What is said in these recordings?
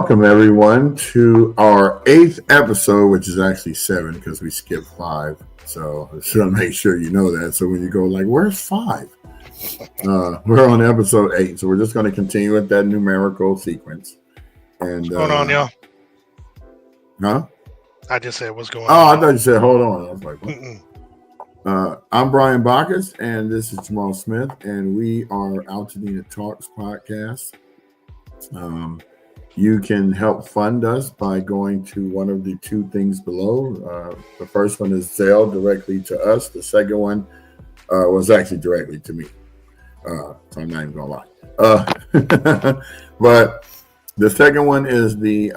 welcome everyone to our 8th episode, which is actually 7 because we skipped 5. So I just want to make sure you know that. So when you go like, where's 5? We're on episode 8. So we're just going to continue with that numerical sequence. And What's going on, y'all? Huh? I just said, what's going on? Oh, I thought you said, hold on. I was like, what? I'm Brian Bacchus, and this is Jamal Smith, and we are Altadena Talks podcast. You can help fund us by going to one of the two things below. The first one is Zelle directly to us. The second one was actually directly to me. So I'm not even going to lie. But the second one is the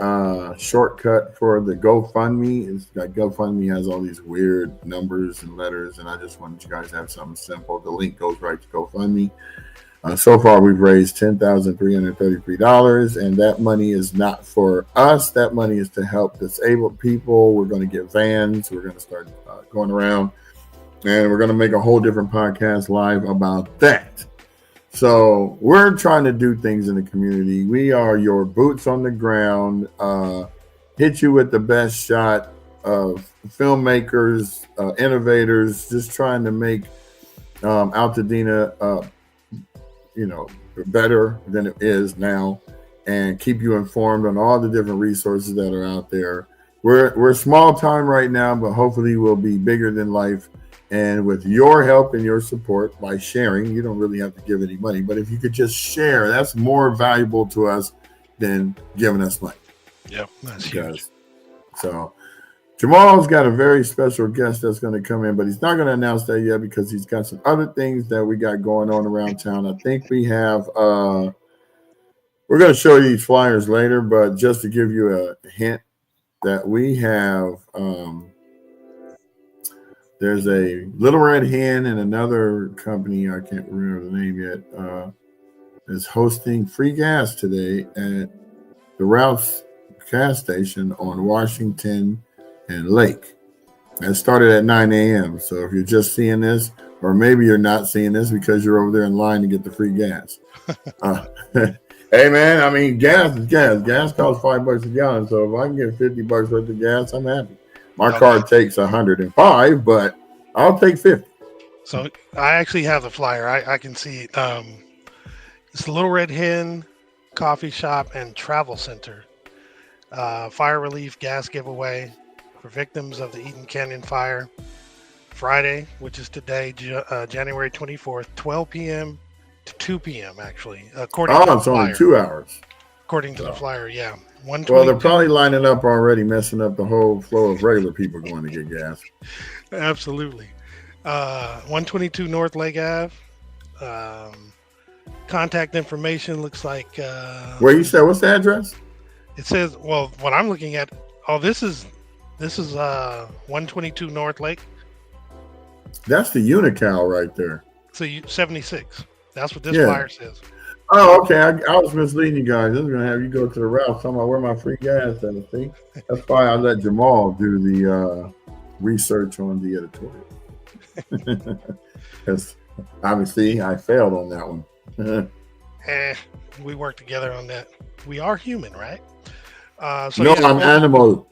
shortcut for the GoFundMe. It's got GoFundMe has all these weird numbers and letters, and I just wanted you guys to have something simple. The link goes right to GoFundMe. So far, we've raised $10,333, and that money is not for us. That money is to help disabled people. We're going to get vans. We're going to start going around, and we're going to make a whole different podcast live about that. So we're trying to do things in the community. We are your boots on the ground, hit you with the best shot of filmmakers, innovators, just trying to make Altadena better than it is now, and keep you informed on all the different resources that are out there. We're small time right now, but hopefully we'll be bigger than life. And with your help and your support by sharing, you don't really have to give any money, but if you could just share, that's more valuable to us than giving us money. Yep, that's huge. So Jamal's got a very special guest that's going to come in, but he's not going to announce that yet because he's got some other things that we got going on around town. I think we have, we're going to show you these flyers later, but just to give you a hint that we have, there's a Little Red Hen and another company, I can't remember the name yet, is hosting free gas today at the Ralph's gas station on Washington and Lake. It started at 9 a.m. So if you're just seeing this, or maybe you're not seeing this because you're over there in line to get the free gas. Hey man, I mean, gas is gas. Gas costs $5 a gallon. So if I can get $50 worth of gas, I'm happy. My car takes 105, but I'll take 50. So I actually have the flyer. I can see it's the Little Red Hen Coffee Shop and Travel Center. Fire relief gas giveaway for victims of the Eaton Canyon fire. Friday, which is today, January 24th, 12 p.m. to 2 p.m. actually. According to the it's flyer. only 2 hours. According to the flyer, yeah. Well, they're probably lining up already, messing up the whole flow of regular people going to get gas. Absolutely. 122 North Lake Ave. Contact information looks like... Where you said, what's the address? It says, well, what I'm looking at... Oh, this is 122 North Lake. That's the Unical right there. So 76. That's what this flyer says. Oh, okay. I was misleading you guys. This is going to have you go to the Ralph talking about where my free gas is. See? That's why I let Jamal do the research on the editorial. Because obviously I failed on that one. We work together on that. We are human, right? I'm animal.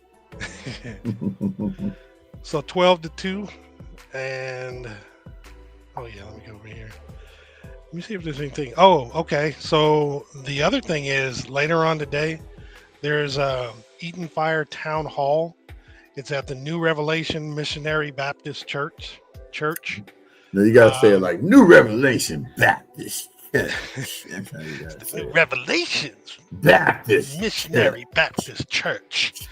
So 12 to 2. And, oh yeah, let me go over here. Let me see if there's anything. Oh, okay. So the other thing is later on today, there's Eaton Fire Town Hall. It's at the New Revelation Missionary Baptist Church. Now you got to say it like New Revelation Baptist Church. New Revelations Baptist Missionary Baptist Church.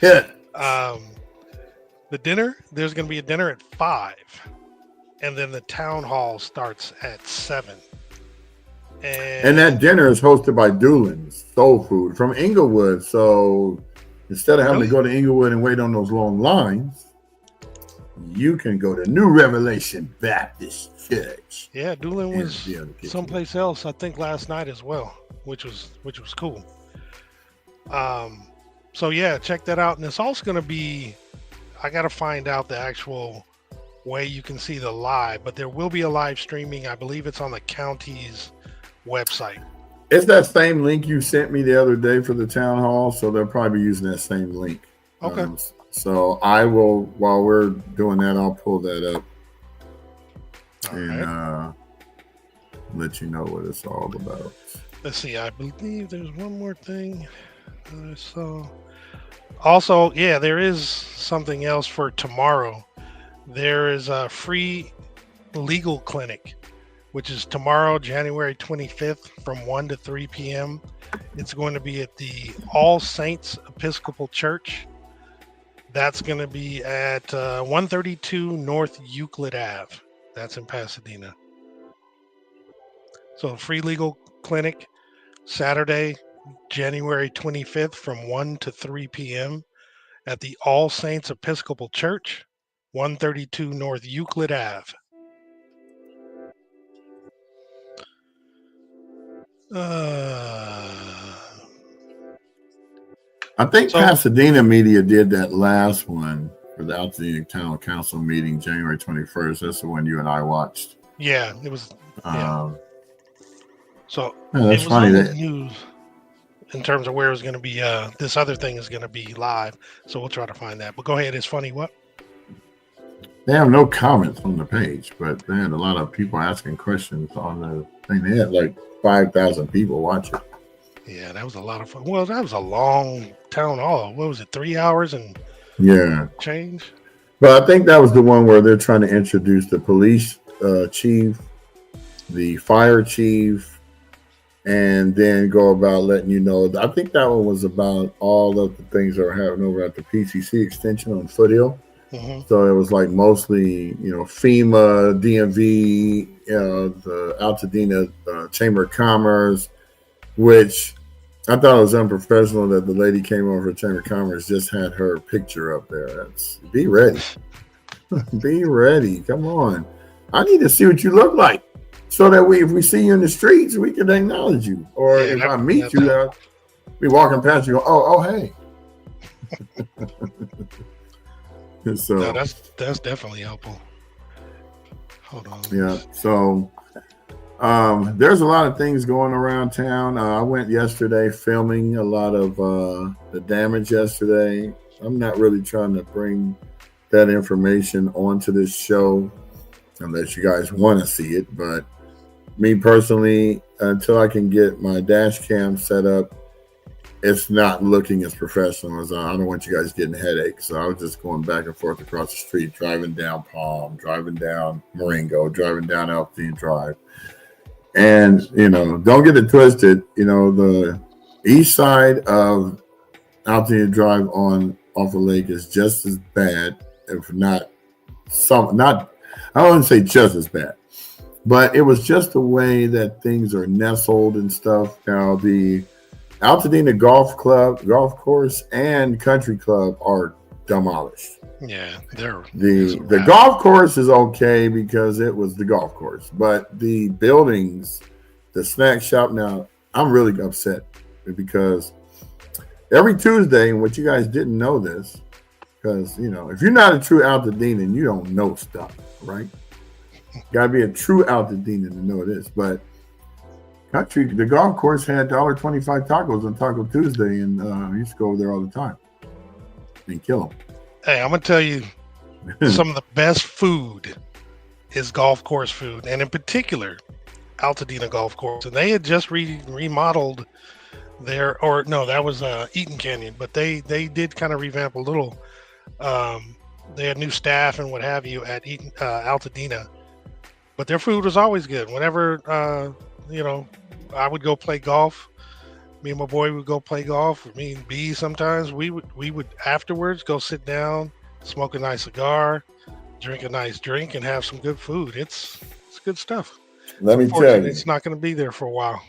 The dinner, there's going to be a dinner at 5. And then the town hall starts at 7. And that dinner is hosted by Doolin's Soul Food from Inglewood. So instead of having to go to Inglewood and wait on those long lines, you can go to New Revelation Baptist Church. Yeah, Doolin was someplace else, I think, last night as well, which was cool. So yeah, check that out. And it's also going to be, I got to find out the actual way you can see the live, but there will be a live streaming. I believe it's on the county's website. It's that same link you sent me the other day for the town hall, so they'll probably be using that same link. Okay. So I will, while we're doing that, I'll pull that up All and right. let you know what it's all about. Let's see. I believe there's one more thing that I saw. Also, yeah, there is something else for tomorrow. There is a free legal clinic, which is tomorrow, January 25th, from 1 to 3 p.m. It's going to be at the All Saints Episcopal Church. That's going to be at 132 North Euclid Ave. That's in Pasadena. So, free legal clinic, Saturday, January 25th, from 1 to 3 p.m. at the All Saints Episcopal Church, 132 North Euclid Ave. I think So Pasadena Media did that last one for the Altadena Town Council meeting, January 21st. That's the one you and I watched. yeah, it was so yeah, it that's was funny on the that news in terms of where it was going to be. This other thing is going to be live, so we'll try to find that. But go ahead. It's funny. What? they have no comments on the page, but they had a lot of people asking questions on the thing. They had like 5,000 people watch it. Yeah, that was a lot of fun. Well, that was a long town hall. What was it? 3 hours and Yeah, change. but I think that was the one where they're trying to introduce the police chief, the fire chief, and then go about letting you know. I think that one was about all of the things that are happening over at the PCC extension on Foothill. Mm-hmm. So it was like mostly, FEMA, DMV, the Altadena Chamber of Commerce, which I thought it was unprofessional that the lady came over to Chamber of Commerce, just had her picture up there. That's be ready. Be ready. Come on. I need to see what you look like so that if we see you in the streets, we can acknowledge you. Or if I meet you, we walking past you, go, oh, hey. So no, that's definitely helpful. Hold on. Yeah. So there's a lot of things going around town. I went yesterday filming a lot of the damage yesterday. I'm not really trying to bring that information onto this show unless you guys want to see it. But me personally, until I can get my dash cam set up, it's not looking as professional as I don't want you guys getting headaches. So I was just going back and forth across the street, driving down Palm, driving down Marengo, driving down Altadena Drive. And, don't get it twisted. The east side of Altadena Drive off the lake is just as bad, if not I don't want to say just as bad, but it was just the way that things are nestled and stuff. Now, the Altadena Golf Course, and Country Club are demolished. Yeah, they're the golf course is okay because it was the golf course, but the buildings, the snack shop. Now, I'm really upset because every Tuesday, and what you guys didn't know this, because if you're not a true Altadena, you don't know stuff, right? Got to be a true Altadena to know this, but. The golf course had $1.25 tacos on Taco Tuesday, and I used to go over there all the time and kill them. Hey, I'm gonna tell you, some of the best food is golf course food, and in particular, Altadena Golf Course. And they had just remodeled that was Eaton Canyon, but they did kind of revamp a little. They had new staff and what have you at Eaton Altadena, but their food was always good. Whenever I would go play golf. Me and my boy would go play golf. Me and B sometimes we would afterwards go sit down, smoke a nice cigar, drink a nice drink, and have some good food. It's good stuff. Let me tell you, it's not going to be there for a while.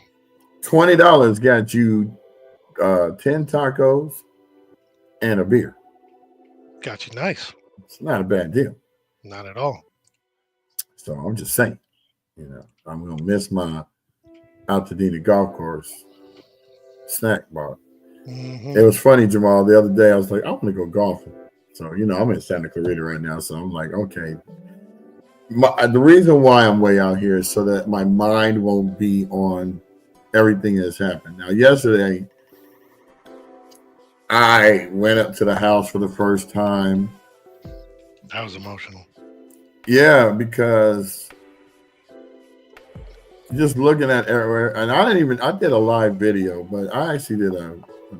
$20 got you 10 tacos and a beer. Got you nice. It's not a bad deal. Not at all. So I'm just saying, I'm gonna miss my Altadena Golf Course snack bar. Mm-hmm. It was funny, Jamal. The other day, I was like, I want to go golfing. So I'm in Santa Clarita right now. So I'm like, okay. The reason why I'm way out here is so that my mind won't be on everything that's happened. Now, yesterday, I went up to the house for the first time. That was emotional. Yeah, because just looking at everywhere, and I did a live video, but I actually did a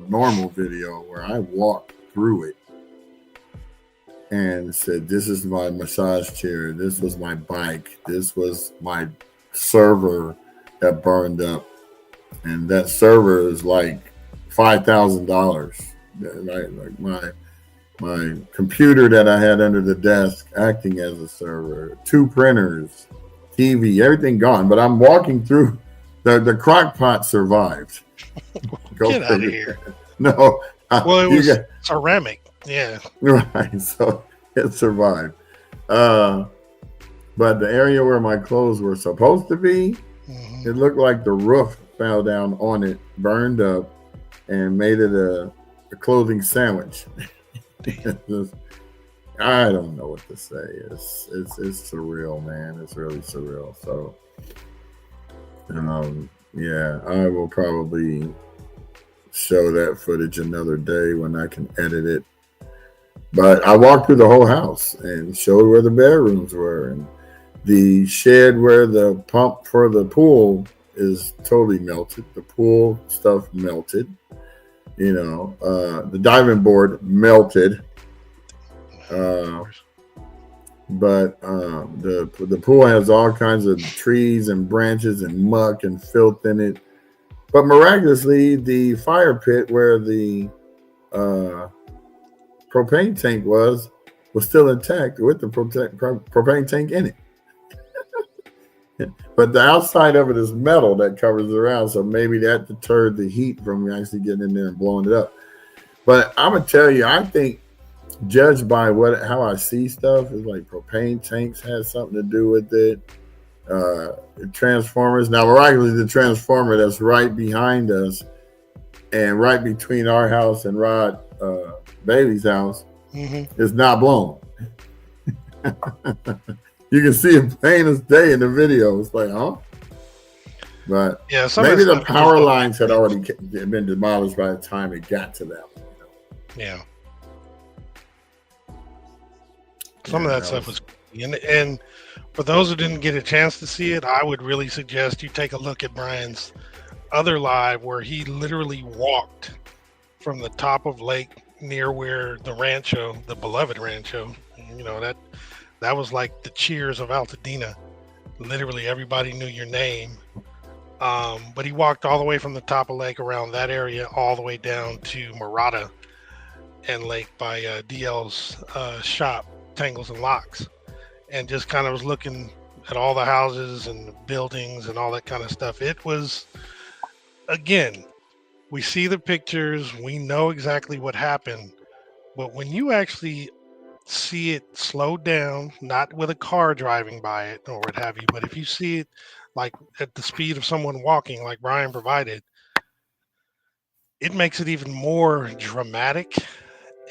normal video where I walked through it and said, "This is my massage chair. This was my bike. This was my server that burned up, and that server is like $5,000. Right, like my computer that I had under the desk acting as a server, 2 printers, TV, everything gone. But I'm walking through. The crock pot survived. Get out of here. No, well, it was ceramic. Yeah. Right. So it survived. But the area where my clothes were supposed to be, it looked like the roof fell down on it, burned up, and made it a clothing sandwich. I don't know what to say. It's surreal, man. It's really surreal. So, yeah, I will probably show that footage another day when I can edit it. But I walked through the whole house and showed where the bedrooms were, and the shed where the pump for the pool is totally melted. The pool stuff melted. The diving board melted. But the pool has all kinds of trees and branches and muck and filth in it. But miraculously, the fire pit where the propane tank was still intact with the propane tank in it. But the outside of it is metal that covers it around, so maybe that deterred the heat from actually getting in there and blowing it up. But I'm gonna tell you, I think, judged by how I see stuff, is like propane tanks has something to do with it. Transformers. Now, miraculously, the transformer that's right behind us and right between our house and Rod Bailey's house is not blown. You can see it plain as day in the video. It's like, huh? But yeah, maybe the power lines had already been demolished by the time it got to them. Yeah. Some of that stuff was, and for those who didn't get a chance to see it, I would really suggest you take a look at Brian's other live where he literally walked from the top of lake near where the rancho, the beloved rancho, that was like the Cheers of Altadena. Literally everybody knew your name. But he walked all the way from the top of lake around that area all the way down to Murata and Lake by DL's shop, Tangles and Locks, and just kind of was looking at all the houses and the buildings and all that kind of stuff. It was, again, we see the pictures, we know exactly what happened, but when you actually see it slowed down, not with a car driving by it or what have you, but if you see it like at the speed of someone walking, like Brian provided, it makes it even more dramatic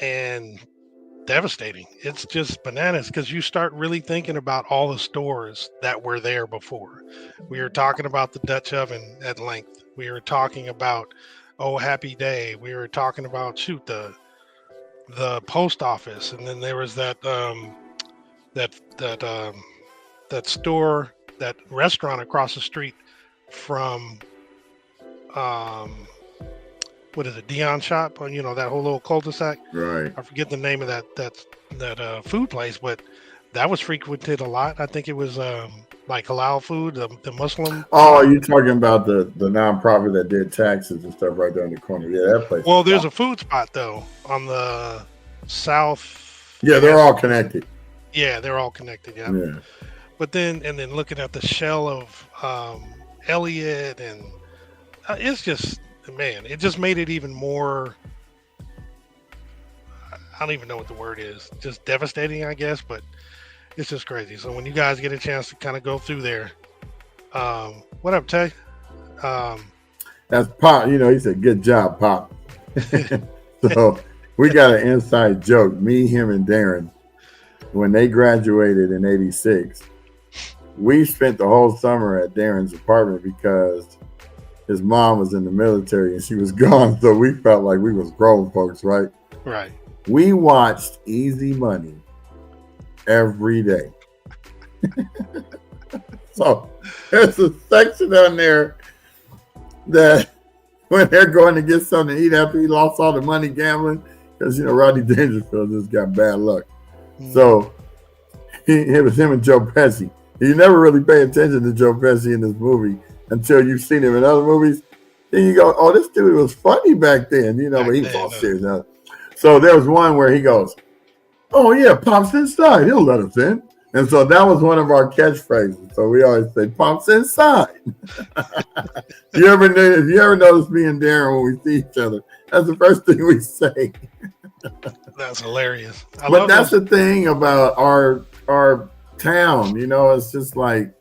and devastating. It's just bananas because you start really thinking about all the stores that were there before. We were talking about the Dutch oven at length. We were talking about Oh Happy Day. We were talking about the post office, and then there was that store, that restaurant across the street from what is it, Dion Shop, that whole little cul-de-sac. Right. I forget the name of that food place, but that was frequented a lot. I think it was like halal food, the Muslim. Oh, you're talking about the nonprofit that did taxes and stuff right there in the corner. Yeah, that place. Well, there's a food spot though on the south. Yeah, they're all connected. Yeah, they're all connected. Yeah. But then looking at the shell of Elliot, and it's just, man, it just made it even more. I don't even know what the word is. Just devastating, I guess, but it's just crazy. So when you guys get a chance to kind of go through there, what up, Tay? That's Pop. He said, "Good job, Pop." So we got an inside joke. Me, him, and Darren, when they graduated in '86, we spent the whole summer at Darren's apartment because his mom was in the military and she was gone, so we felt like we was grown folks, right? Right. We watched Easy Money every day. So there's a section on there that when they're going to get something to eat after he lost all the money gambling, because Rodney Dangerfield just got bad luck. So it was him and Joe Pesci. You never really pay attention to Joe Pesci in this movie until you've seen him in other movies. Then you go, oh, this dude was funny back then, but he was all serious now. So there was one where he goes, oh yeah, Pop's inside, he'll let us in. And so that was one of our catchphrases. So we always say, Pop's inside. If you ever notice me and Darren when we see each other, that's the first thing we say. That's hilarious. But that's the thing about our town, it's just like,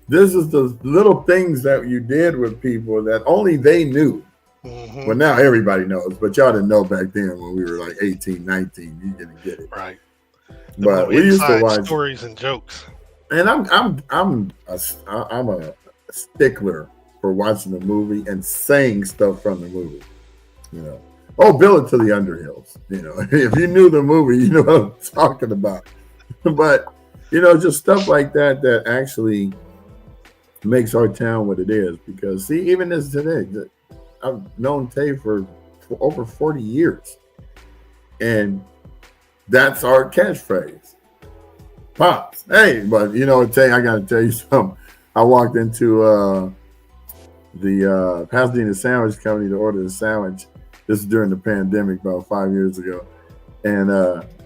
this is the little things that you did with people that only they knew. Mm-hmm. Well, now everybody knows, but y'all didn't know back then when we were like 18, 19. You didn't get it. Right. But we used to watch stories and jokes. And I'm a stickler for watching the movie and saying stuff from the movie. Oh, Bill it to the Underhills. If you knew the movie, you know what I'm talking about. But just stuff like that actually makes our town what it is. Because see, even as today, I've known Tay for over 40 years, and that's our catchphrase. Pops, hey, but Tay, I gotta tell you something. I walked into the Pasadena Sandwich Company to order a sandwich. This is during the pandemic about 5 years ago. And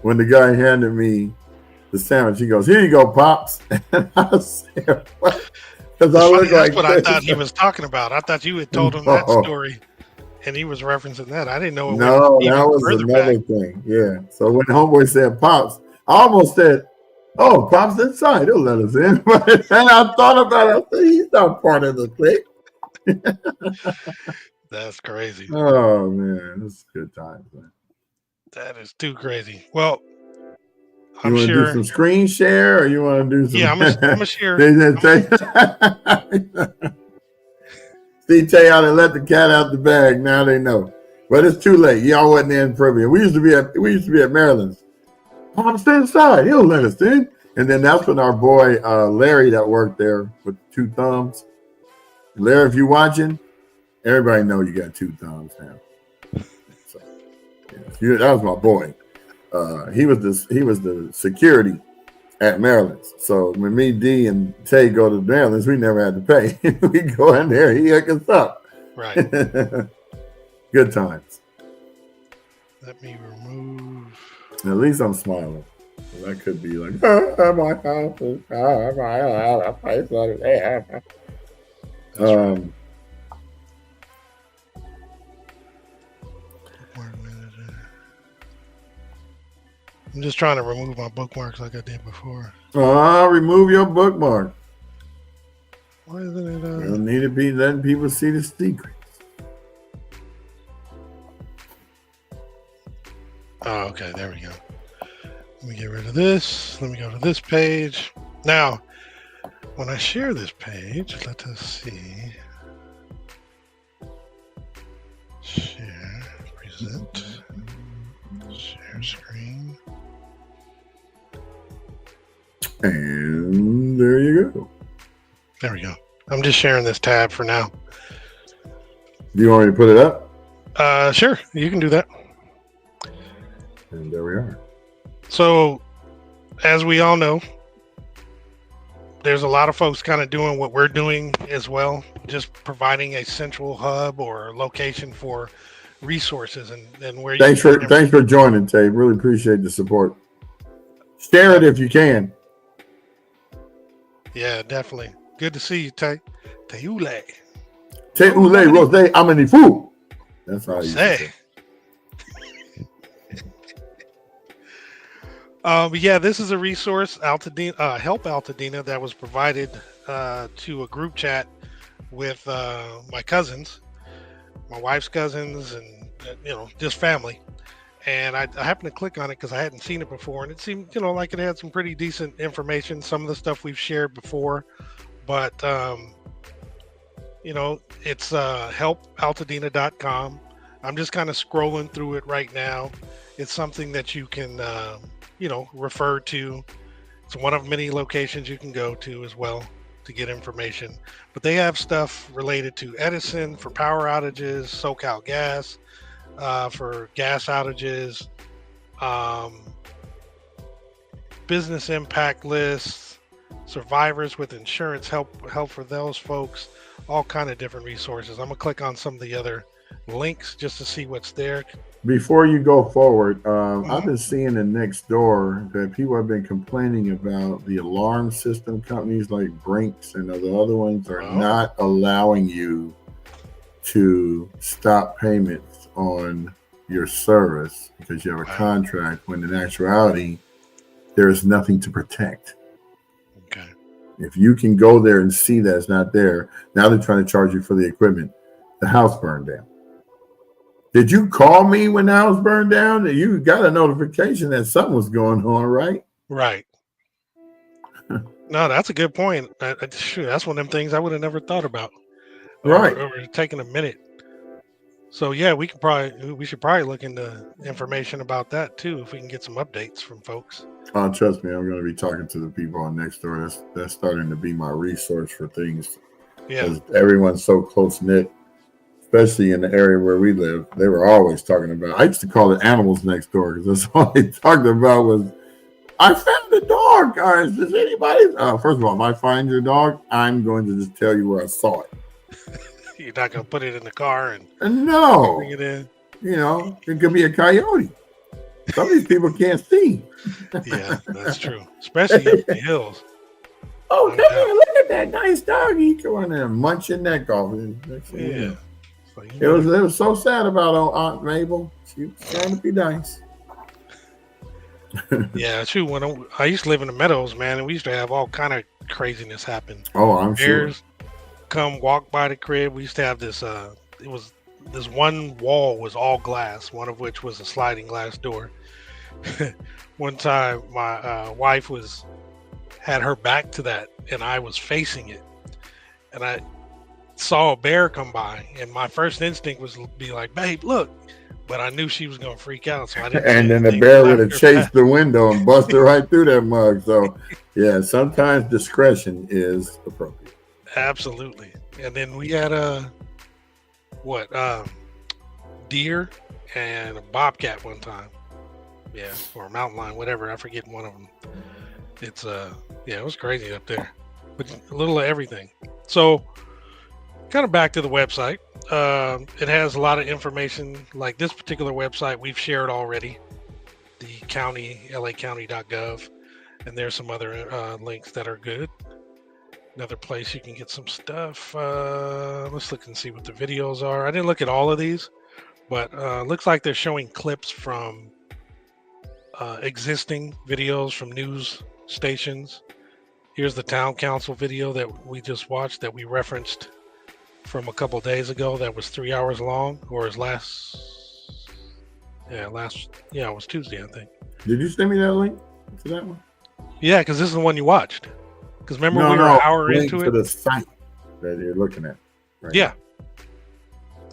when the guy handed me the sandwich, he goes, "Here you go, Pops." And I said, "What?" Because I look like what I thought he was talking about. I thought you had told him that story, and he was referencing that. I didn't know. No, that was another thing. Yeah. So when homeboy said Pops, I almost said, "Oh, Pops inside. He'll let us in." But then I thought about it. I said, he's not part of the clique. That's crazy. Oh man, it's good times, man. That is too crazy. Well, I'm sure. You want to do some screen share, or you want to do some? Yeah, I'm a share. See, Tay how they let the cat out the bag. Now they know, but it's too late. Y'all wasn't in Privy. We used to be at Maryland's. I'm stay inside. He'll let us in. And then that's when our boy Larry that worked there with 2 thumbs. Larry, if you're watching, everybody know you got 2 thumbs now. So, yeah, that was my boy. He was the security at Maryland's. So when me, D, and Tay go to Maryland's, we never had to pay. We go in there, he hook us up. Right. Good times. Let me remove. At least I'm smiling. That could be like, my house is I'm just trying to remove my bookmarks like I did before. Remove your bookmark. Why isn't it? You don't need to be letting people see the secrets. Oh, okay. There we go. Let me get rid of this. Let me go to this page. Now, when I share this page, let us see. Share, present, share screen. And there you go. There we go. I'm just sharing this tab for now. Do you want me to put it up? Sure. You can do that. And there we are. So, as we all know, there's a lot of folks kind of doing what we're doing as well, just providing a central hub or location for resources and where thanks for joining, Tay. Really appreciate the support. Share it if you can. Yeah, definitely. Good to see you, Tay. Teule. Teule Rose Amenifu. That's how you say. Yeah, this is a resource, Altadena, Help Altadena, that was provided to a group chat with my cousins, my wife's cousins, and just family. And I happened to click on it because I hadn't seen it before, and it seemed like it had some pretty decent information. Some of the stuff we've shared before, but It's helpaltadena.com. I'm just kind of scrolling through it right now. It's something that you can, refer to. It's one of many locations you can go to as well to get information. But they have stuff related to Edison for power outages, SoCal Gas for gas outages, um, business impact lists, survivors with insurance help for those folks, all kind of different resources. I'm gonna click on some of the other links just to see what's there. Before you go forward, I've Mhm. been seeing the next door that people have been complaining about the alarm system companies like Brinks and the other ones are Oh, not allowing you to stop payments on your service because you have a wow. contract when in actuality there is nothing to protect. Okay. If you can go there and see that it's not there, now they're trying to charge you for the equipment. The house burned down. Did you call me when the house burned down? You got a notification that something was going on, right? Right. No, that's a good point. Shoot, that's one of them things I would have never thought about, or, Right. or taking a minute. So yeah, we should probably look into information about that too if we can get some updates from folks. Trust me, I'm going to be talking to the people on next door. That's starting to be my resource for things Yeah. because everyone's so close knit, especially in the area where we live. They were always talking about. I used to call it animals next door because that's all they talked about was I found the dog, guys. Does anybody? First of all, if I find your dog, I'm going to just tell you where I saw it. You're not gonna put it in the car and And bring no, it in. it could be a coyote. Some of these people can't see. Yeah, that's true. Especially up in the hills, Oh, no come doubt. here! Look at that nice doggy. Come on there, and munch your neck off. Next thing you Yeah. know. So you It was better. it was so sad about Aunt Mabel. She was trying to be nice. Yeah, true. I used to live in the meadows, man, and we used to have all kind of craziness happen. Oh, I'm sure. Bears come walk by the crib. We used to have this. It was this one wall was all glass, one of which was a sliding glass door. One time, my wife was had her back to that, and I was facing it, and I saw a bear come by, and my first instinct was to be like, "Babe, look," but I knew she was gonna freak out, so I didn't say And then the anything. bear would Left have her chased fast. the window and busted right through that mug. So, yeah, sometimes discretion is appropriate. Absolutely. And then we had a what deer and a bobcat one time. Yeah, or a mountain lion, whatever. I forget one of them. It's yeah, it was crazy up there, but a little of everything. So kind of back to the website. It has a lot of information. Like this particular website, we've shared already. The county, lacounty.gov, and there's some other links that are good. Another place you can get some stuff. Let's look and see what the videos are. I didn't look at all of these, but looks like they're showing clips from existing videos from news stations. Here's the town council video that we just watched that we referenced from a couple days ago. That was 3 hours long, or is yeah, it was Tuesday, I think. Did you send me that link to that one? Yeah, because this is the one you watched. Because remember No, we were an no. hour Link into to it. the site that you're looking at right Yeah,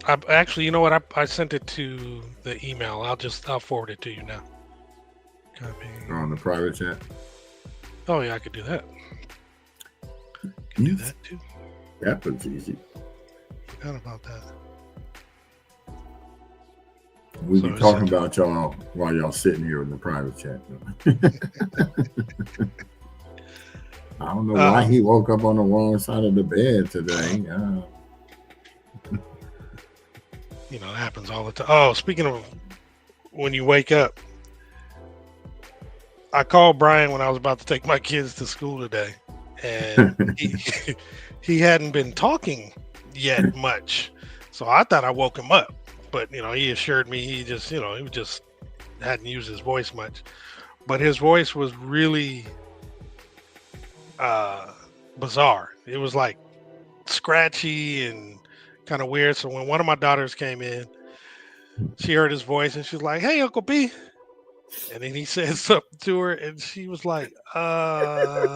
now. I actually, you know what? I sent it to the email. I'll forward it to you now. Copy. On the private chat. Oh yeah, I could do that. Could do Easy. that too. That was easy. Forgot about that. We So be it's talking about y'all while y'all sitting here in the private chat. I don't know why he woke up on the wrong side of the bed today. It happens all the time. Oh, speaking of when you wake up, I called Brian when I was about to take my kids to school today, and he he hadn't been talking yet much, so I thought I woke him up. But he assured me he just hadn't used his voice much, but his voice was really bizarre. It was like scratchy and kind of weird. So when one of my daughters came in, she heard his voice and she was like, "Hey, Uncle B." And then he said something to her, and she was like, huh?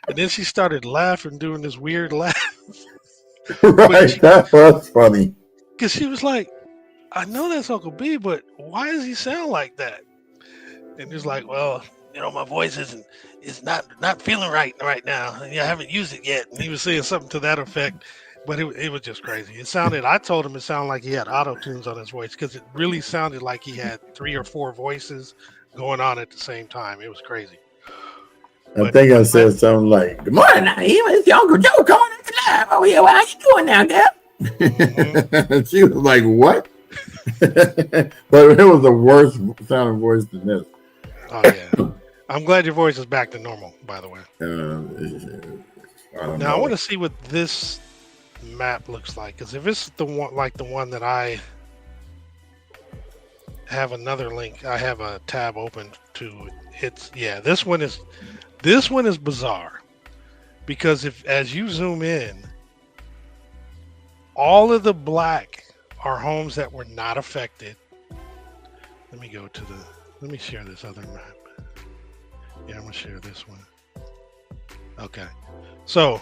And then she started laughing, doing this weird laugh. But Right, that was funny. because she was like, I know that's Uncle B, but why does he sound like that? And he's like, well, my voice is not feeling right now. I haven't used it yet. And he was saying something to that effect, but it was just crazy. It sounded. I told him it sounded like he had auto tunes on his voice because it really sounded like he had 3 or 4 voices going on at the same time. It was crazy. I But think I said something like, "Good morning, it's your Uncle Joe coming at the lab over here. How you doing now, Dad?" She was like, "What?" But it was the worst sounding voice than this. oh yeah, I'm glad your voice is back to normal. By the way, I don't now I know. want to see what this map looks like because if it's the one like the one that I have another link, I have a tab open to it's yeah. This one is bizarre because if as you zoom in, all of the black are homes that were not affected. Let me go to the. Let me share this other map. Yeah, I'm gonna share this one. Okay, so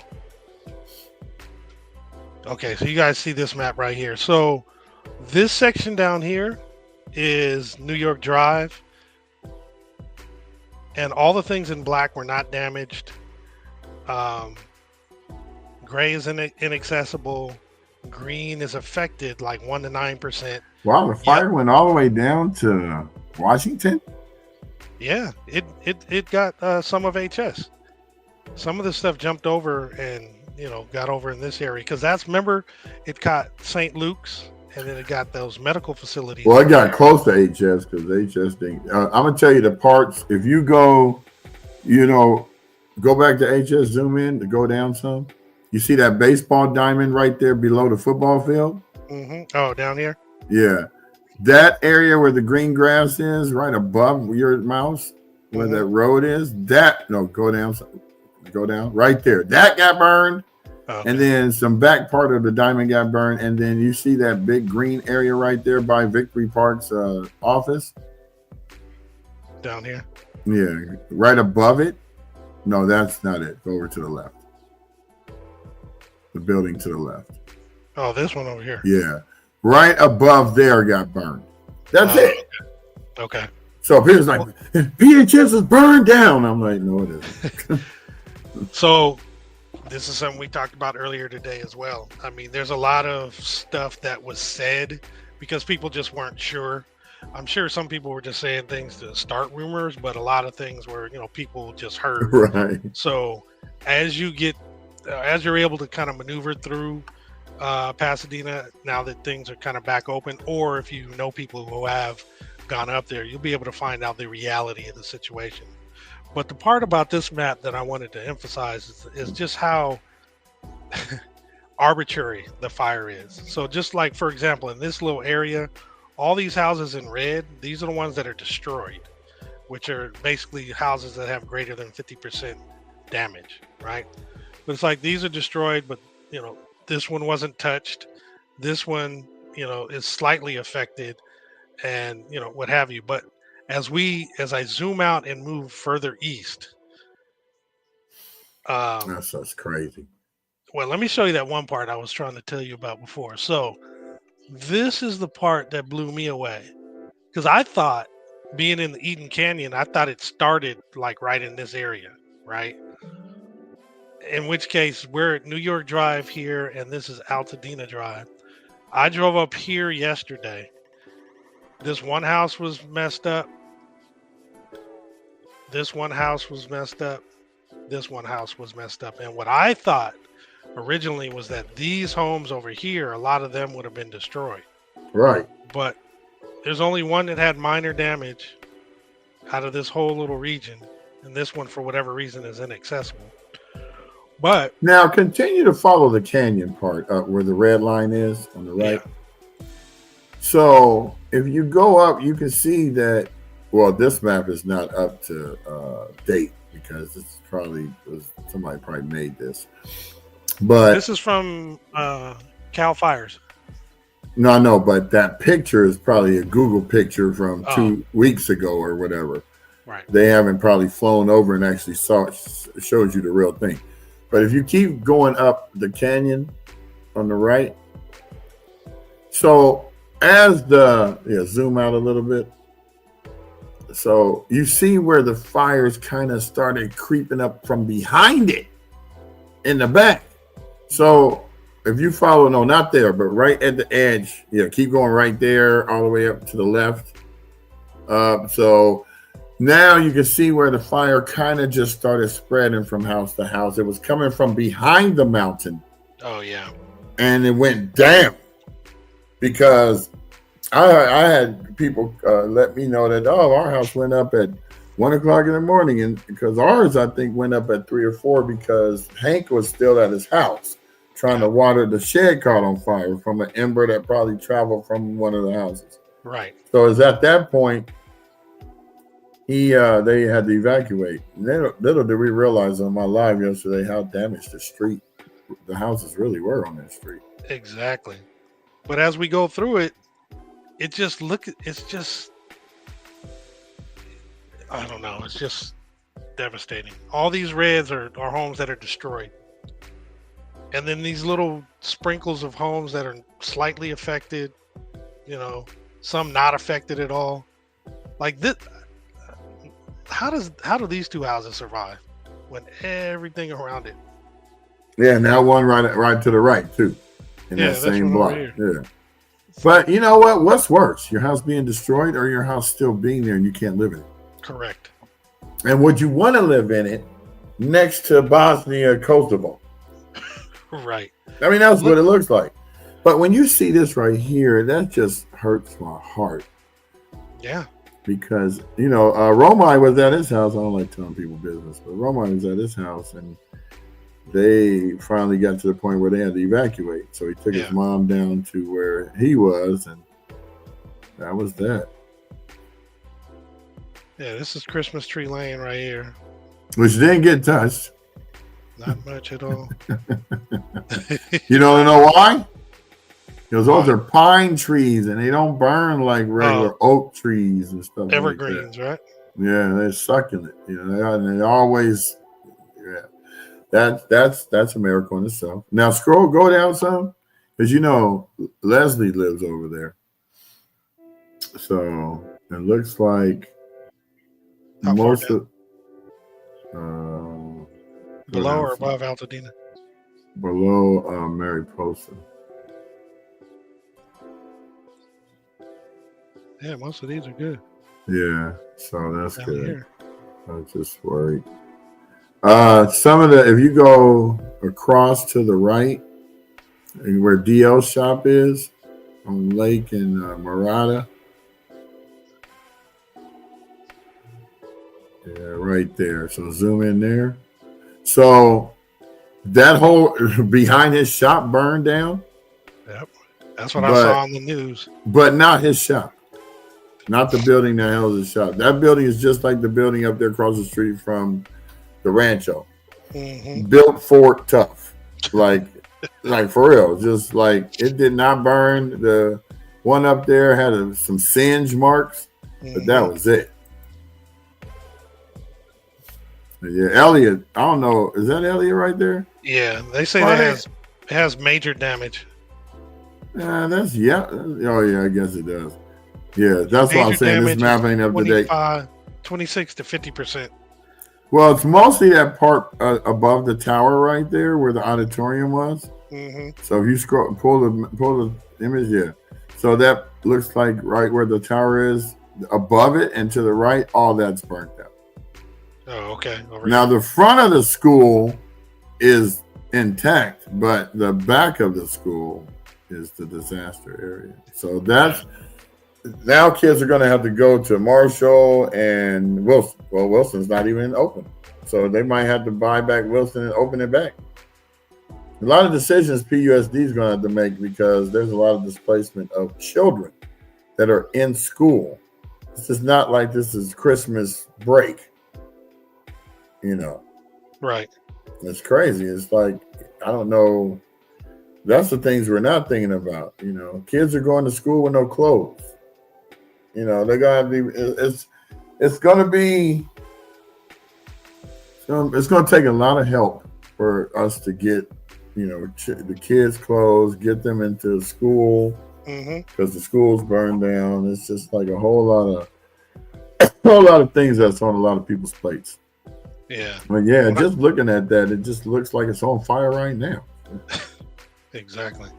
so you guys see this map right here. So this section down here is New York Drive, and all the things in black were not damaged. Um, Gray is inaccessible. Green is affected like 1 to 9%. Wow, the fire went all the way down to Washington. Yeah, it got some of HS. Some of the stuff jumped over and got over in this area because remember it got St. Luke's and then it got those medical facilities. Well, it got close to HS because HS didn't. I'm gonna tell you the parts. If you go, go back to HS, zoom in to go down some. You see that baseball diamond right there below the football field? Mm-hmm. Oh, down here? Yeah. That area where the green grass is, right above your mouse, where that road is, go down, right there. That got burned. Okay. And then some back part of the diamond got burned. And then you see that big green area right there by Victory Park's office? Down here? Yeah. Right above it? No, that's not it. Go over to the left. The building to the left. Oh, this one over here. Yeah. Right above there got burned. That's it. Okay. So Peter's like, PHS is burned down. I'm like, no, it isn't. So this is something we talked about earlier today as well. I mean, there's a lot of stuff that was said because people just weren't sure. I'm sure some people were just saying things to start rumors, but a lot of things were, people just heard. Right. So as you're able to kind of maneuver through Pasadena now that things are kind of back open, or if you know people who have gone up there, you'll be able to find out the reality of the situation. But the part about this map that I wanted to emphasize is just how arbitrary the fire is. So just like, for example, in this little area, all these houses in red, these are the ones that are destroyed, which are basically houses that have greater than 50% damage, right? But it's like these are destroyed, but this one wasn't touched. This one, is slightly affected, and what have you. But as I zoom out and move further east, that's crazy. Well, let me show you that one part I was trying to tell you about before. So this is the part that blew me away because I thought, being in the Eden Canyon, I thought it started like right in this area, right? In which case, we're at New York Drive here, and this is Altadena Drive. I drove up here yesterday. This one house was messed up. This one house was messed up. This one house was messed up. And what I thought originally was that these homes over here, a lot of them would have been destroyed. Right. But there's only one that had minor damage out of this whole little region. And this one, for whatever reason, is inaccessible. But now continue to follow the canyon part up where the red line is on the right. Yeah. So if you go up, you can see that. Well, this map is not up to date because it's somebody probably made this. But this is from Cal Fires. No, but that picture is probably a Google picture from 2 weeks ago or whatever. Right. They haven't probably flown over and actually shows you the real thing. But if you keep going up the canyon on the right, so as the zoom out a little bit, so you see where the fires kind of started creeping up from behind it in the back. So if you follow, no, not there, but right at the edge, keep going right there, all the way up to the left. So now you can see where the fire kind of just started spreading from house to house. It was coming from behind the mountain. Oh yeah. And it went down because I had people let me know that our house went up at 1 o'clock in the morning, and because ours I think went up at 3 or 4 because Hank was still at his house trying to water the shed caught on fire from an ember that probably traveled from one of the houses. Right. So it's at that point they had to evacuate. Little did we realize on my live yesterday how damaged the houses really were on that street. Exactly. But as we go through it, it's just I don't know, it's just devastating. All these reds are homes that are destroyed. And then these little sprinkles of homes that are slightly affected, some not affected at all. Like this, how do these two houses survive when everything around it? Yeah, now one right to the right too, in that same block. Yeah. But you know what? What's worse, your house being destroyed or your house still being there and you can't live in it? Correct. And would you want to live in it next to Bosnia Kosovo? Right. I mean, that's what it looks like. But when you see this right here, that just hurts my heart. Yeah. Because, Romai was at his house. I don't like telling people business, but Romai was at his house and they finally got to the point where they had to evacuate. So he took his mom down to where he was, and that was that. Yeah, this is Christmas Tree Lane right here. Which didn't get touched. Not much at all. You don't know why? Because those are pine trees, and they don't burn like regular oak trees and stuff. Evergreens, like right? Yeah, they're succulent. They always. Yeah, that's a miracle in itself. Now go down some, because Leslie lives over there. So it looks like most of below or above Altadena? Below Mariposa. Yeah, most of these are good. Yeah, so that's down good. Here. I was just worried. Some of if you go across to the right, where DL's shop is on Lake and Murata. Yeah, right there. So zoom in there. So that whole behind his shop burned down. Yep, that's what I saw on the news. But not his shop. Not the building that held his shop. That building is just like the building up there across the street from the Rancho. Mm-hmm. Built Fort tough. Like for real. Just like it did not burn. The one up there had some singe marks, but that was it. Yeah, Elliot. I don't know. Is that Elliot right there? Yeah, they say that it has major damage. Oh yeah, I guess it does. Yeah, that's what I'm saying. This map ain't up to date. 26 to 50%. Well, it's mostly that part above the tower right there where the auditorium was. Mm-hmm. So if you pull the image, yeah. So that looks like right where the tower is, above it and to the right, all that's burnt out. Oh, okay. Now the front of the school is intact, but the back of the school is the disaster area. So that's now kids are going to have to go to Marshall and Wilson. Well, Wilson's not even open, so they might have to buy back Wilson and open it back. A lot of decisions PUSD is going to have to make because there's a lot of displacement of children that are in school. This is not like this is Christmas break. Right. It's crazy. It's like, I don't know. That's the things we're not thinking about. Kids are going to school with no clothes. They're going to be, it's going to be it's going to take a lot of help for us to get the kids clothes, get them into school Hmm. because the schools burned down. It's just like a whole lot of things that's on a lot of people's plates. Yeah. But yeah, When I, just looking at that, it just looks like it's on fire right now. exactly.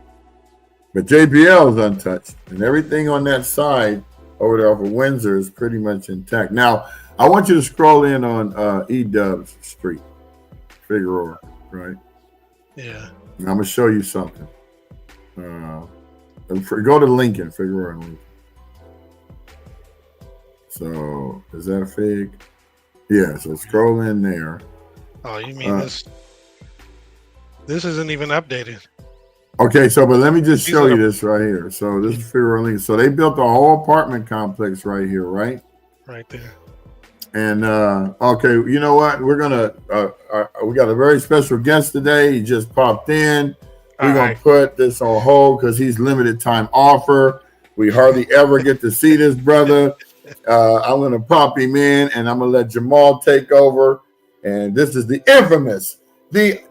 But JBL is untouched, and everything on that side over there off of Windsor is pretty much intact. Now, I want you to scroll in on E Dubs Street, Figueroa, right? Yeah. And I'm gonna show you something. Go to Lincoln, Figueroa, and Lincoln. So is that a fig? Yeah. So scroll in there. Oh, you mean Uh, this? This isn't even updated. Okay, so but let me just These show are you the this right here. So this is Figueroa Lincoln. So they built a whole apartment complex right here, right? right there. And okay, you know what? We're gonna we got a very special guest today. He just popped in. All We're gonna right. put this on hold because he's limited time offer. We hardly ever get to see this brother. I'm gonna pop him in, and I'm gonna let Jamal take over. And this is the infamous, the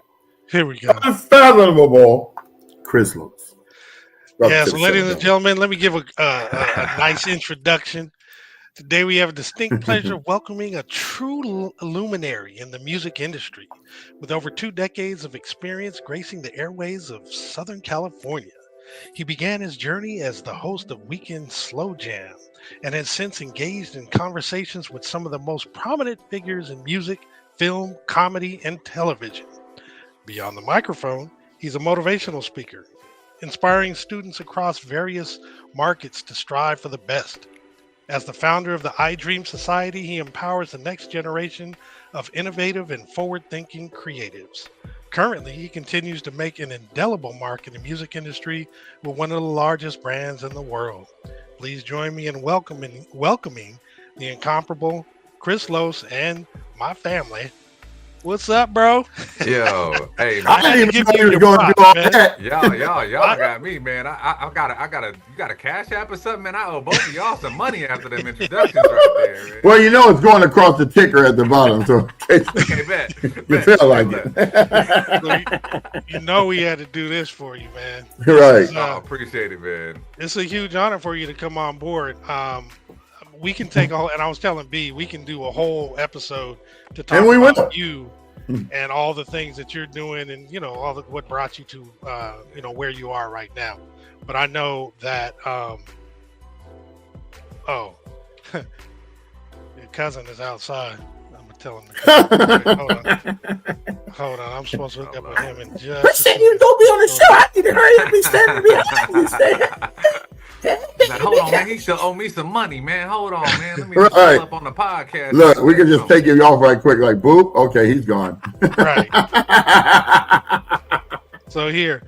Here we go. unfathomable Chris Lewis. Welcome Yeah. to So, the show, ladies and brother. gentlemen, let me give a nice introduction. Today, we have a distinct pleasure of welcoming a true luminary in the music industry with over 2 decades of experience gracing the airways of Southern California. He began his journey as the host of Weekend Slow Jam and has since engaged in conversations with some of the most prominent figures in music, film, comedy, and television. Beyond the microphone, he's a motivational speaker, inspiring students across various markets to strive for the best. As the founder of the I Dream Society, he empowers the next generation of innovative and forward thinking creatives. Currently, he continues to make an indelible mark in the music industry with one of the largest brands in the world. Please join me in welcoming the incomparable Chris Los and my family. What's up, bro? Yo, hey I I had man, to didn't even give know you you were your going to do props, all man. that. y'all I, got me, man. You got a cash app or something, man. I owe both of y'all some money after them introductions right there, man. Well, it's going across the ticker at the bottom, so in case Okay, bet, you bet. feel Say like less. so it. you know we had to do this for you, man. This Right. is Oh, appreciate it, man. it's a huge honor for you to come on board. We can take a whole, and I was telling B, we can do a whole episode to And talk we about will. you and all the things that you're doing, and what brought you to where you are right now. But I know that oh, your cousin is outside. I'm gonna tell him to come in real quick. Hold on. I'm supposed to hook Oh, up with no. him in Chris just a said you second. gonna be on the show. I need to hurry up. He's standing behind me. Now, hold on, man. He still owe me some money, man. Hold on, man. Let me just Right. pull up on the podcast. Look, and we let can you just know. take you off right quick, like boop. Okay, he's gone. Right. So here.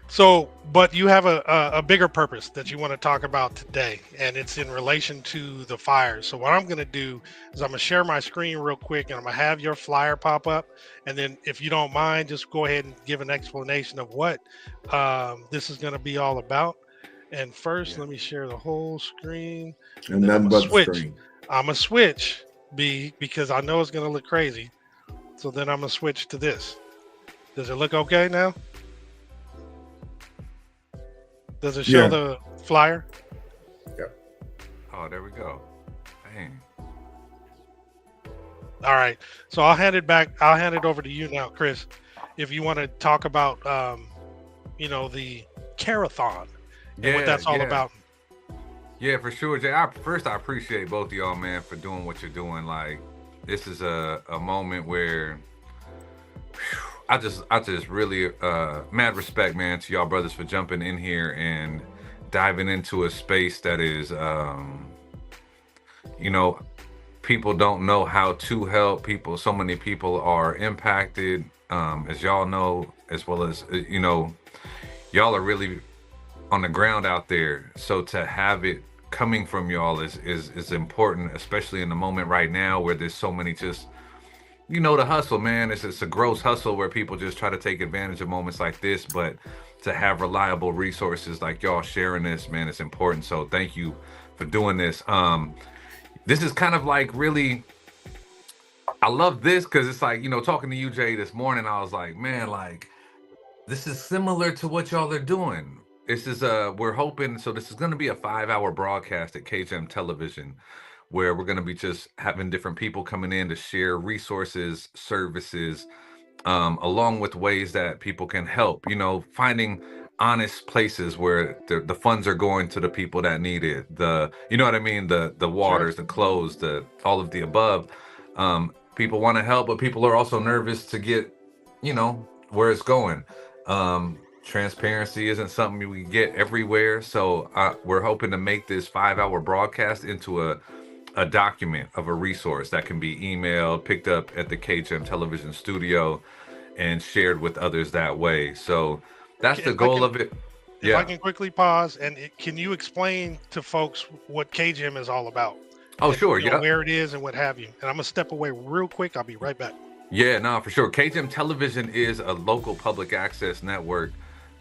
So, but you have a bigger purpose that you want to talk about today, and it's in relation to the fires. So, what I'm going to do is I'm going to share my screen real quick, and I'm going to have your flyer pop up, and then if you don't mind, just go ahead and give an explanation of what this is going to be all about. And first, Yeah. let me share the whole screen, and And then I'm nothing gonna but the switch. screen. I'm gonna switch because I know it's going to look crazy. So then I'm going to switch to this. Does it look okay now? Does it show Yeah. the flyer? Oh, there we go. Dang. All right. So I'll hand it back. I'll hand it over to you now, Chris. If you want to talk about, the carathon and what Yeah, that's all yeah. about. Yeah, for sure, Jay. First, I appreciate both of y'all, man, for doing what you're doing. Like, this is a moment where I just really mad respect, man, to y'all brothers for jumping in here and diving into a space that is, you know, people don't know how to help people. So many people are impacted, as y'all know, as well as y'all are really on the ground out there. So to have it coming from y'all is important, especially in the moment right now where there's so many just the hustle, man. It's a gross hustle where people just try to take advantage of moments like this. But to have reliable resources like y'all sharing this, man, it's important. So thank you for doing this. this is kind of like really, I love this because it's like, talking to you, Jay, this morning, I was like, man, like, this is similar to what y'all are doing. This is we're hoping, so this is going to be a 5-hour broadcast at KGM Television, where we're going to be just having different people coming in to share resources, services, along with ways that people can help, finding honest places where the funds are going to the people that need it. You know what I mean? The Sure. waters, the clothes, all of the above. People want to help, but people are also nervous to get, where it's going. Transparency isn't something we get everywhere. So we're hoping to make this 5-hour broadcast into a document of a resource that can be emailed, picked up at the KGM television studio, and shared with others that way. So that's the goal of it. If I can quickly pause, and can you explain to folks what KGM is all about? Oh, sure. Yeah. Where it is and what have you. And I'm going to step away real quick. I'll be right back. Yeah, no, for sure. KGM Television is a local public access network.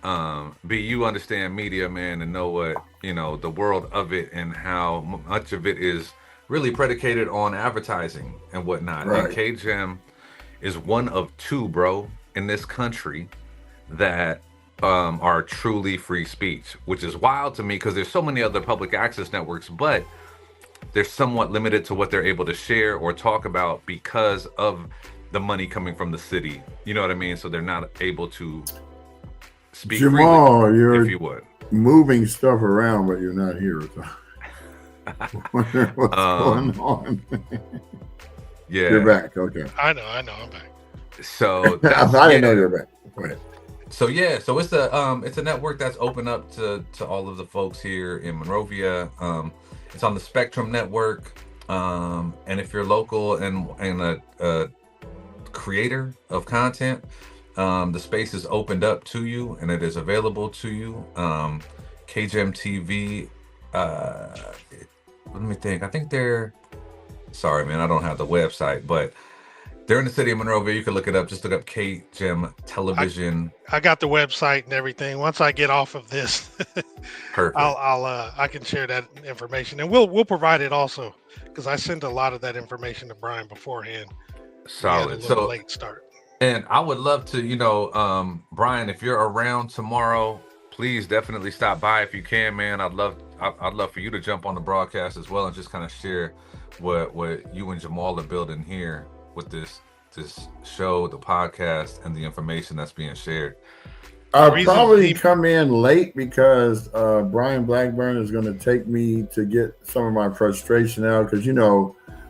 You understand media, man, and know what, the world of it and how much of it is really predicated on advertising and whatnot. Right. And KGM is one of two, bro, in this country that are truly free speech, which is wild to me because there's so many other public access networks, but they're somewhat limited to what they're able to share or talk about because of the money coming from the city. You know what I mean? So they're not able to speak Jamal, freely, you're if you would. Moving stuff around, but you're not here. What's going on? Yeah. You're back. Okay. I know. I'm back. So I didn't know you're back. Go ahead. So yeah, so it's a network that's open up to all of the folks here in Monrovia. It's on the Spectrum network. And if you're local and a creator of content, the space is opened up to you and it is available to you. KGM TV, let me think. I think sorry, man, I don't have the website, but they're in the city of Monrovia. You can look it up. Just look up KGM Television. I got the website and everything. Once I get off of this, perfect. I can share that information, and we'll provide it also because I sent a lot of that information to Brian beforehand. Solid. So late start. And I would love to, Brian, if you're around tomorrow, please definitely stop by if you can, man. I'd love for you to jump on the broadcast as well and just kind of share what you and Jamal are building here with this show, the podcast, and the information that's being shared. I'll probably come in late because Brian Blackburn is going to take me to get some of my frustration out because,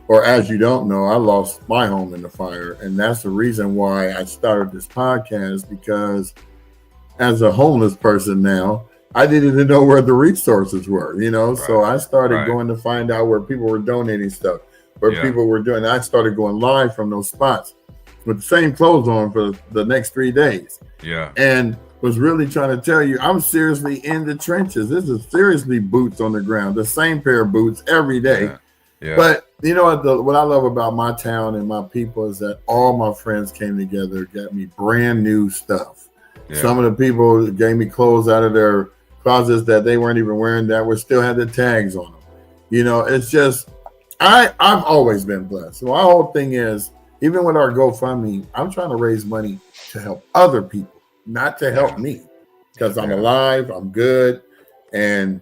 or as you don't know, I lost my home in the fire. And that's the reason why I started this podcast, because as a homeless person now, I didn't even know where the resources were, Right. So I started going to find out where people were donating stuff, where people were doing. I started going live from those spots with the same clothes on for the next 3 days. Yeah. And was really trying to tell you, I'm seriously in the trenches. This is seriously boots on the ground, the same pair of boots every day. Yeah. But what I love about my town and my people is that all my friends came together, got me brand new stuff. Yeah. Some of the people gave me clothes out of their closets that they weren't even wearing that were still had the tags on them. It's just, I've always been blessed. So my whole thing is, even with our GoFundMe, I'm trying to raise money to help other people, not to help me, because I'm alive, I'm good, and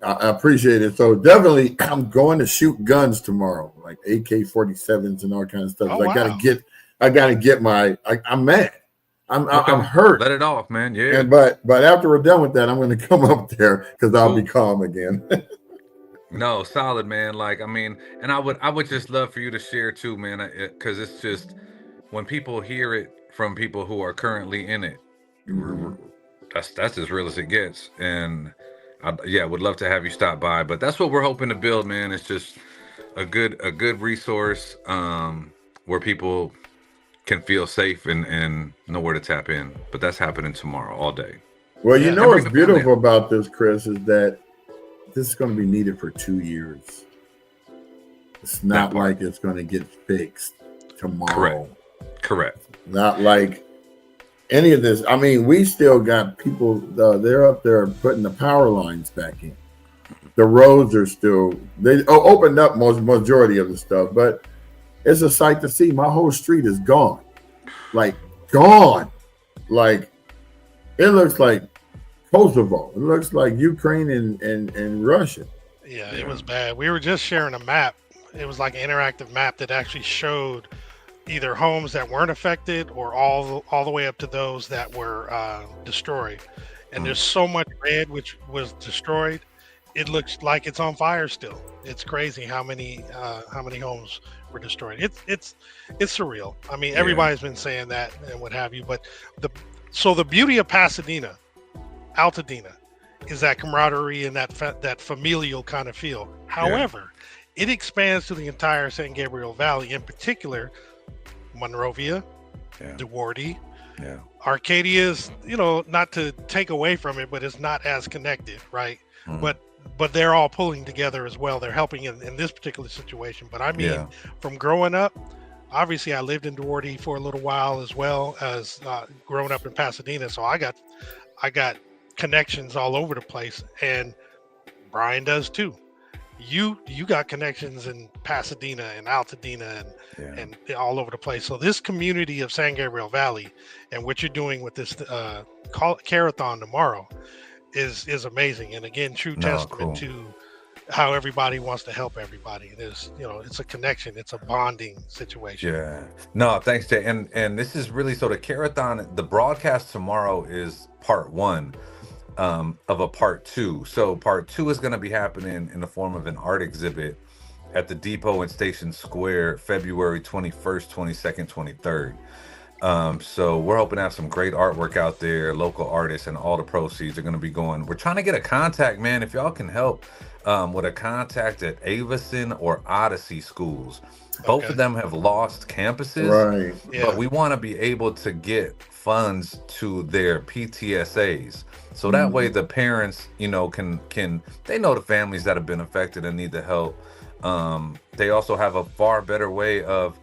I appreciate it. So definitely, I'm going to shoot guns tomorrow, like AK-47s and all kinds of stuff. Oh, I gotta get my. I'm mad. I'm hurt. Let it off, man. Yeah. But after we're done with that, I'm going to come up there because I'll be calm again. No, solid, man. And I would just love for you to share too, man, because it's just when people hear it from people who are currently in it, that's as real as it gets. And would love to have you stop by. But that's what we're hoping to build, man. It's just a good resource where people can feel safe and know where to tap in. But that's happening tomorrow all day. Well, what's beautiful about this, Chris, is that this is going to be needed for 2 years. It's not like it's going to get fixed tomorrow. Correct. Not like any of this. I mean, we still got people, they're up there putting the power lines back in. The roads are still they opened up majority of the stuff, but it's a sight to see. My whole street is gone, like gone. Like it looks like Kosovo. It looks like Ukraine and Russia. Yeah, it Yeah. was bad. We were just sharing a map. It was like an interactive map that actually showed either homes that weren't affected or all the way up to those that were destroyed. And Mm. there's so much red which was destroyed. It looks like it's on fire still. It's crazy how many homes were destroyed. It's surreal. I mean, Yeah. everybody's been saying that and what have you. But the so the beauty of Pasadena, Altadena, is that camaraderie and that familial kind of feel. Yeah. However, it expands to the entire San Gabriel Valley, in particular Monrovia, Yeah. Duarte, Yeah. Arcadia's, not to take away from it, but it's not as connected, right? Mm. But they're all pulling together as well. They're helping in this particular situation. But I mean, Yeah. from growing up, obviously I lived in Duarte for a little while as well as growing up in Pasadena. So I got connections all over the place, and Brian does too. You got connections in Pasadena and Altadena Yeah. and all over the place. So this community of San Gabriel Valley and what you're doing with this carathon tomorrow is amazing. And again, true No, testament cool. to how everybody wants to help everybody. There's, it's a connection, it's a bonding situation. Yeah. No, thanks, Jay. And this is really so the Carathon, the broadcast tomorrow is part one of a part two. So part two is going to be happening in the form of an art exhibit at the Depot and Station Square, February 21st, 22nd, 23rd. So we're hoping to have some great artwork out there, local artists, and all the proceeds are going to be going. We're trying to get a contact, man. If y'all can help with a contact at Avison or Odyssey schools, both Okay. of them have lost campuses, Right. Yeah. but we want to be able to get funds to their PTSAs. So that way the parents, can they know the families that have been affected and need the help. They also have a far better way of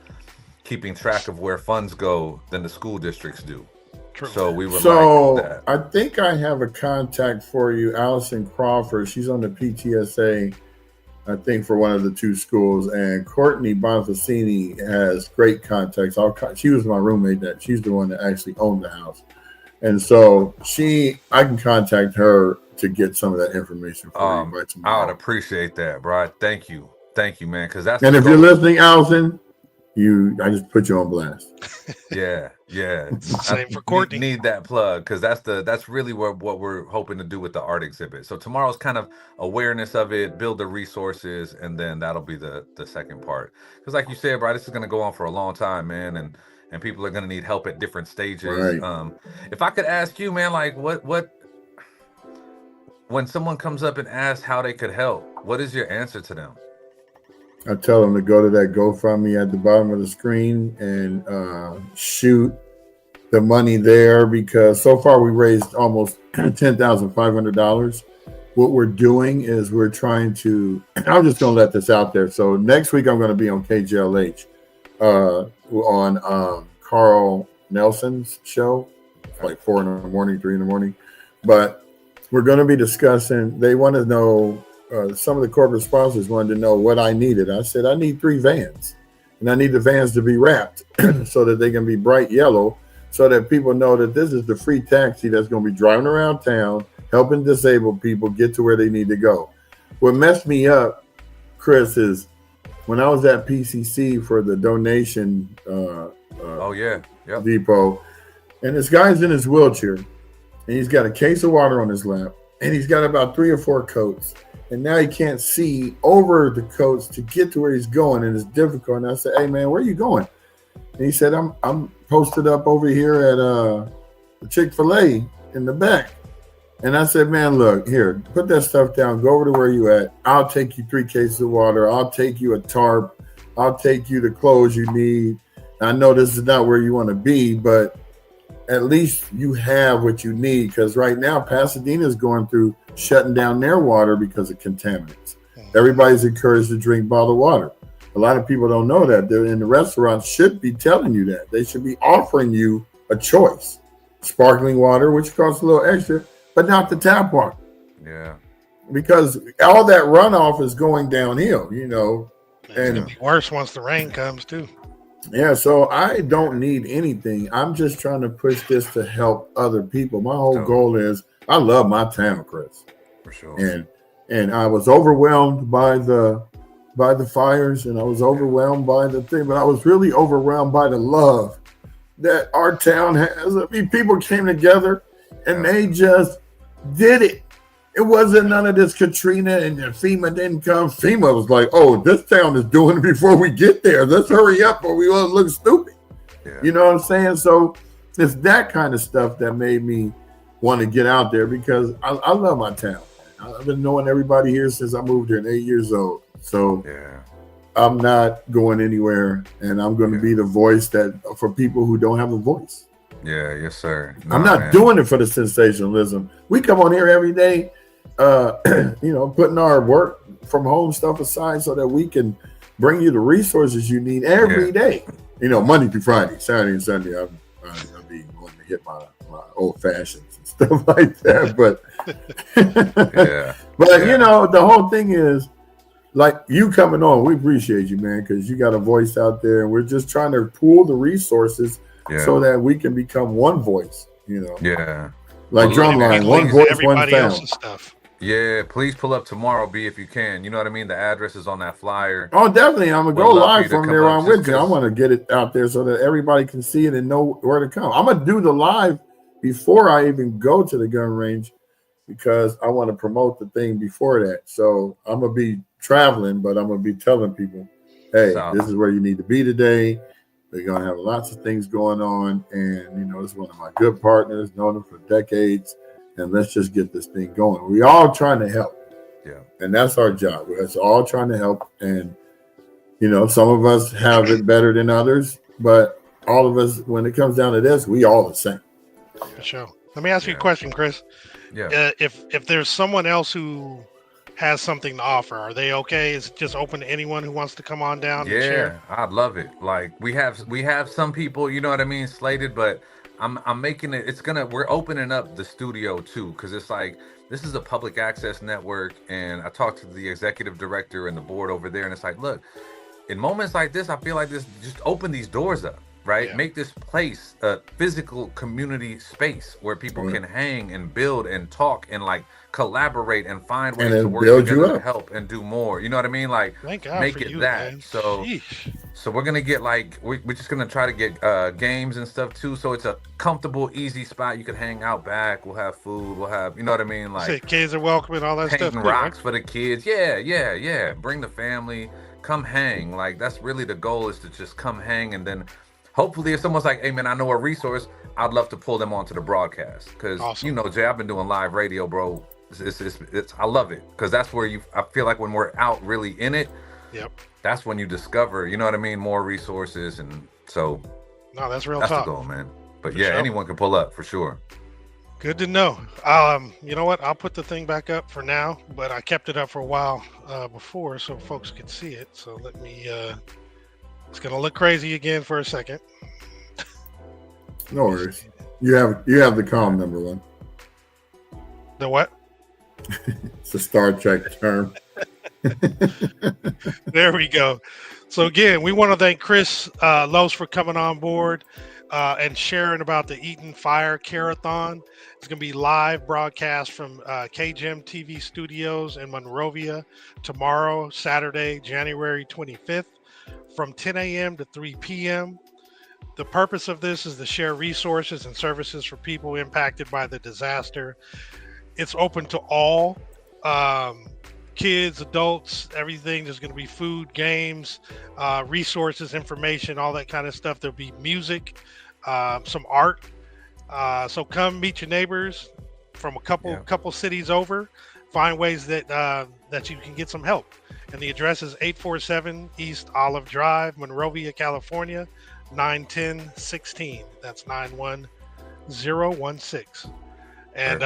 keeping track of where funds go than the school districts do. True. So we would So like that. I think I have a contact for you, Allison Crawford. She's on the PTSA, I think, for one of the two schools, and Courtney Bonfacini has great contacts. She was my roommate. She's the one that actually owned the house, and so I can contact her to get some of that information for you by I would tomorrow. appreciate that, bro. Thank you, man, because that's And the if you're goal. listening, Allison, I just put you on blast. Yeah. Same for Courtney. Need that plug because that's really what we're hoping to do with the art exhibit. So tomorrow's kind of awareness of it, build the resources, and then that'll be the second part. Because like you said, bro, this is gonna go on for a long time, man, and people are gonna need help at different stages. Right. If I could ask you, man, like what when someone comes up and asks how they could help, what is your answer to them? I tell them to go to that GoFundMe at the bottom of the screen and shoot the money there, because so far we raised almost $10,500. What we're doing is we're trying to, I'm just going to let this out there. So next week I'm going to be on KJLH on Carl Nelson's show, like 4 in the morning, 3 in the morning. But we're going to be discussing, they want to know, some of the corporate sponsors wanted to know what I needed. I said, I need 3 vans, and I need the vans to be wrapped so that they can be bright yellow, so that people know that this is the free taxi that's going to be driving around town, helping disabled people get to where they need to go. What messed me up, Chris, is when I was at PCC for the donation Oh yeah, yep. depot, and this guy's in his wheelchair, and he's got a case of water on his lap, and he's got about 3 or 4 coats. And now he can't see over the coats to get to where he's going, and it's difficult. And I said, "Hey man, where are you going?" And he said, "I'm posted up over here at the Chick-fil-A in the back." And I said, "Man, look here, put that stuff down. Go over to where you at. I'll take you 3 cases of water. I'll take you a tarp. I'll take you the clothes you need. I know this is not where you want to be, but at least you have what you need, because right now Pasadena is going through shutting down their water because of contaminants. Everybody's encouraged to drink bottled water. A lot of people don't know that. They're in the restaurants should be telling you that. They should be offering you a choice. Sparkling water, which costs a little extra, but not the tap water. Yeah. because all that runoff is going downhill, It's gonna be worse once the rain comes too. Yeah, so I don't need anything. I'm just trying to push this to help other people. My whole goal is I love my town, Chris. For sure. And I was overwhelmed by the fires, and I was overwhelmed by the thing, but I was really overwhelmed by the love that our town has. I mean, people came together and they just did it. It wasn't none of this Katrina and FEMA didn't come. FEMA was like, oh, this town is doing it before we get there. Let's hurry up or we will look stupid. Yeah. You know what I'm saying? So it's that kind of stuff that made me want to get out there because I love my town. I've been knowing everybody here since I moved here at 8 years old. So I'm not going anywhere, and I'm going to be the voice that for people who don't have a voice. Yeah, yes, sir. No, I'm not doing it for the sensationalism. We come on here every day, putting our work from home stuff aside so that we can bring you the resources you need every day. Monday through Friday, Saturday and Sunday, I'll be going to hit my old fashions and stuff like that. But the whole thing is like you coming on. We appreciate you, man, because you got a voice out there, and we're just trying to pool the resources so that we can become one voice. Like Drumline, one voice, one sound. Stuff. Yeah, please pull up tomorrow, B, if you can. You know what I mean? The address is on that flyer. Oh, definitely. I'm going to go live from there on with you. I want to get it out there so that everybody can see it and know where to come. I'm going to do the live before I even go to the gun range because I want to promote the thing before that. So I'm going to be traveling, but I'm going to be telling people, hey, this is where you need to be today. We're going to have lots of things going on. And, it's one of my good partners, known him for decades. And let's just get this thing going. We all trying to help. Yeah. And that's our job. We're all trying to help. And, some of us have it better than others. But all of us, when it comes down to this, we all the same. For sure. Let me ask you a question, Chris. Yeah. If there's someone else who has something to offer, are they okay? Is it just open to anyone who wants to come on down and share? I'd love it. Like we have some people, you know what I mean, slated, but I'm making it. We're opening up the studio too, because it's like this is a public access network, and I talked to the executive director and the board over there, and it's like, look, in moments like this, I feel like this just open these doors up, right? Yeah. Make this place a physical community space where people can hang and build and talk and like collaborate and find ways to work together to help and do more. You know what I mean? Like make it that. Man. So we're gonna get we're just gonna try to get games and stuff too. So it's a comfortable, easy spot. You can hang out back. We'll have food. We'll have, you know what I mean? Like kids are welcome and all that stuff. Painting rocks for the kids. Yeah. Bring the family. Come hang. Like that's really the goal, is to just come hang, and then hopefully if someone's like, hey man, I know a resource, I'd love to pull them onto the broadcast. Because Jay, I've been doing live radio, bro. It's I love it, because that's where I feel like when we're out really in it, that's when you discover, you know what I mean, more resources. And so that's real that's talk. The goal, man. But anyone can pull up for sure. Good to know. You know what, I'll put the thing back up for now, but I kept it up for a while before so folks could see it. So let me it's gonna look crazy again for a second. No worries. You have the calm number one. The what? It's a Star Trek term. There we go. So again, we want to thank Chris Los for coming on board and sharing about the Eaton Fire Carathon. It's going to be live broadcast from KGM TV studios in Monrovia tomorrow, Saturday, January 25th, from 10 a.m. to 3 p.m. The purpose of this is to share resources and services for people impacted by the disaster. It's open to all, kids, adults, everything. There's going to be food, games, resources, information, all that kind of stuff. There'll be music, some art. So come meet your neighbors from a couple cities over. Find ways that you can get some help. And the address is 847 East Olive Drive, Monrovia, California, 91016. That's 91016. And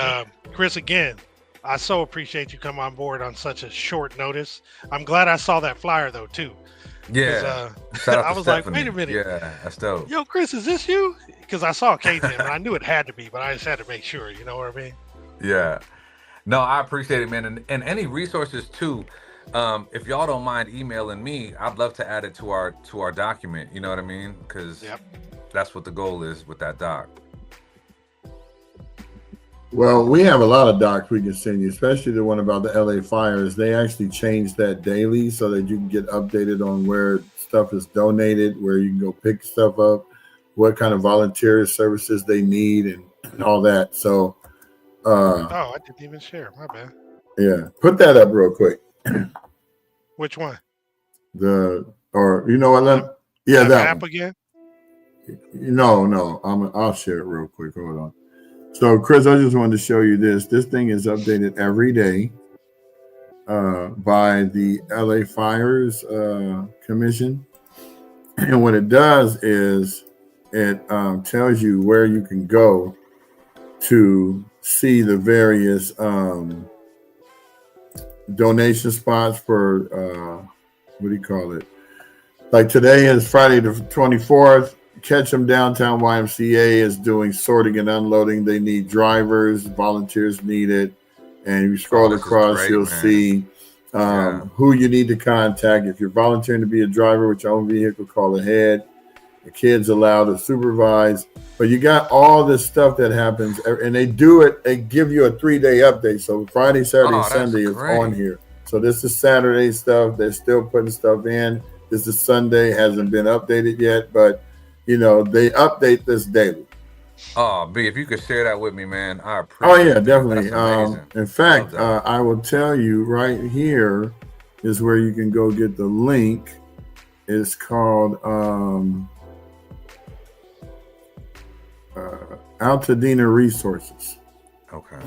Chris, again, I so appreciate you come on board on such a short notice. I'm glad I saw that flyer though too. Yeah, I was like, wait a minute. Yeah, that's dope. Yo, Chris, is this you? Because I saw KGM and I knew it had to be, but I just had to make sure. You know what I mean? Yeah. No, I appreciate it, man, and any resources too. If y'all don't mind emailing me, I'd love to add it to our document. You know what I mean? Because Yep. that's what the goal is with that doc. Well, we have a lot of docs we can send you, especially the one about the LA fires. They actually changed that daily so that you can get updated on where stuff is donated, where you can go pick stuff up, what kind of volunteer services they need, and all that. So, Oh, I didn't even share. My bad. yeah, put that up real quick. Which one? The or you know what? The, Yeah, the that map one. again? No. I'll share it real quick. Hold on. So, Chris, I just wanted to show you this. This thing is updated every day by the LA Fires Commission. And what it does is it tells you where you can go to see the various donation spots for, what do you call it? Like today is Friday the 24th. Ketchum Downtown YMCA is doing sorting and unloading. They need drivers, volunteers needed. And if you scroll across, great, you'll man. see who you need to contact. If you're volunteering to be a driver with your own vehicle, call ahead. The kids allowed to supervise. But you got all this stuff that happens, and they do it. They give you a 3-day update. So Friday, Saturday, and Sunday is on here. So this is Saturday stuff. They're still putting stuff in. This is Sunday, hasn't been updated yet, but you know they update this daily. Oh, B, if you could share that with me, man, I appreciate it. Oh yeah, definitely. That's amazing. In fact, I will tell you right here is where you can go get the link. It's called Altadena Resources. Okay.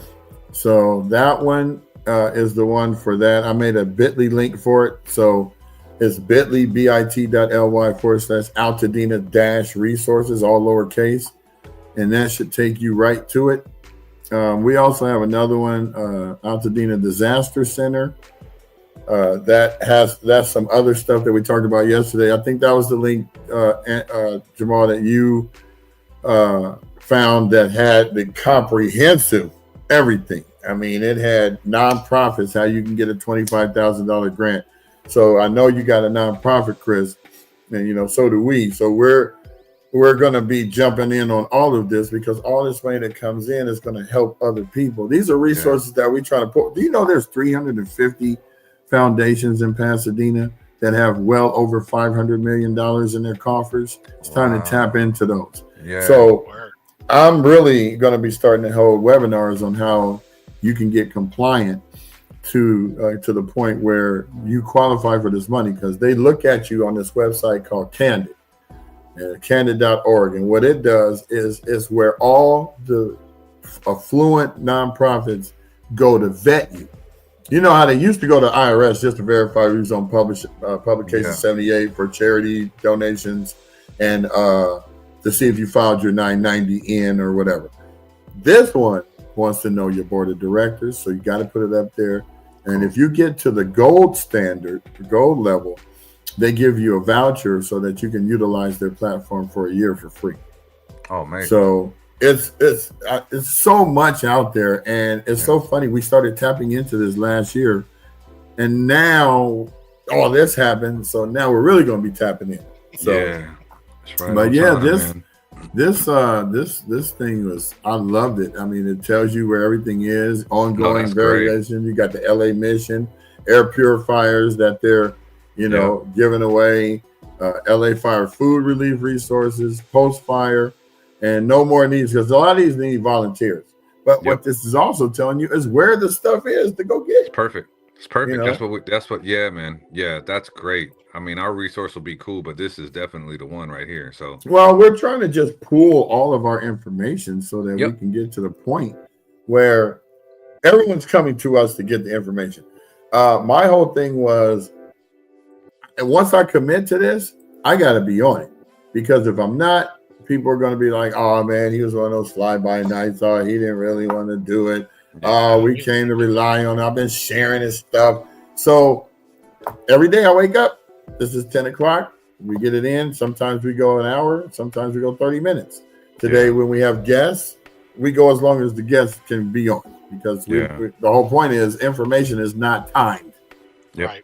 So that one is the one for that. I made a bit.ly link for it. So it's bit.ly, bit.ly/Altadena-resources, all lowercase. And that should take you right to it. We also have another one, Altadena Disaster Center. That's some other stuff that we talked about yesterday. I think that was the link, Jamal, that you found that had the comprehensive everything. I mean, it had nonprofits, how you can get a $25,000 grant. So I know you got a nonprofit, Chris, and you know, so do we. So we're going to be jumping in on all of this because all this money that comes in is going to help other people. These are resources that we try to put. Do you know there's 350 foundations in Pasadena that have well over $500 million in their coffers? It's time to tap into those. Yeah. So I'm really going to be starting to hold webinars on how you can get compliant to the point where you qualify for this money, because they look at you on this website called Candid, candid.org. And what it does is where all the affluent nonprofits go to vet you. You know how they used to go to IRS just to verify who's on publication 78 for charity donations and to see if you filed your 990 in or whatever. This one wants to know your board of directors, so you got to put it up there. And if you get to the gold standard, the gold level, they give you a voucher so that you can utilize their platform for a year for free. Oh man! So it's so much out there, and it's so funny. We started tapping into this last year, and now all this happened. So now we're really going to be tapping in. So, that's right. But yeah, this thing was, I loved it. I mean, it tells you where everything is, ongoing variation. You got the LA mission, air purifiers that they're giving away, LA fire food relief resources, post fire, and no more needs, because a lot of these need volunteers. But what this is also telling you is where the stuff is to go get it. It's perfect. That's what. Yeah, man. Yeah, that's great. I mean, our resource will be cool, but this is definitely the one right here. So, well, we're trying to just pool all of our information so that we can get to the point where everyone's coming to us to get the information. My whole thing was, and once I commit to this, I got to be on it, because if I'm not, people are going to be like, "Oh man, he was one of those fly-by-nights. Oh, he didn't really want to do it. Oh, we came to rely on it. I've been sharing his stuff." So every day I wake up, this is 10 o'clock. We get it in. Sometimes we go an hour. Sometimes we go 30 minutes. Today, when we have guests, we go as long as the guests can be on. because the whole point is information is not timed. Yep. Right.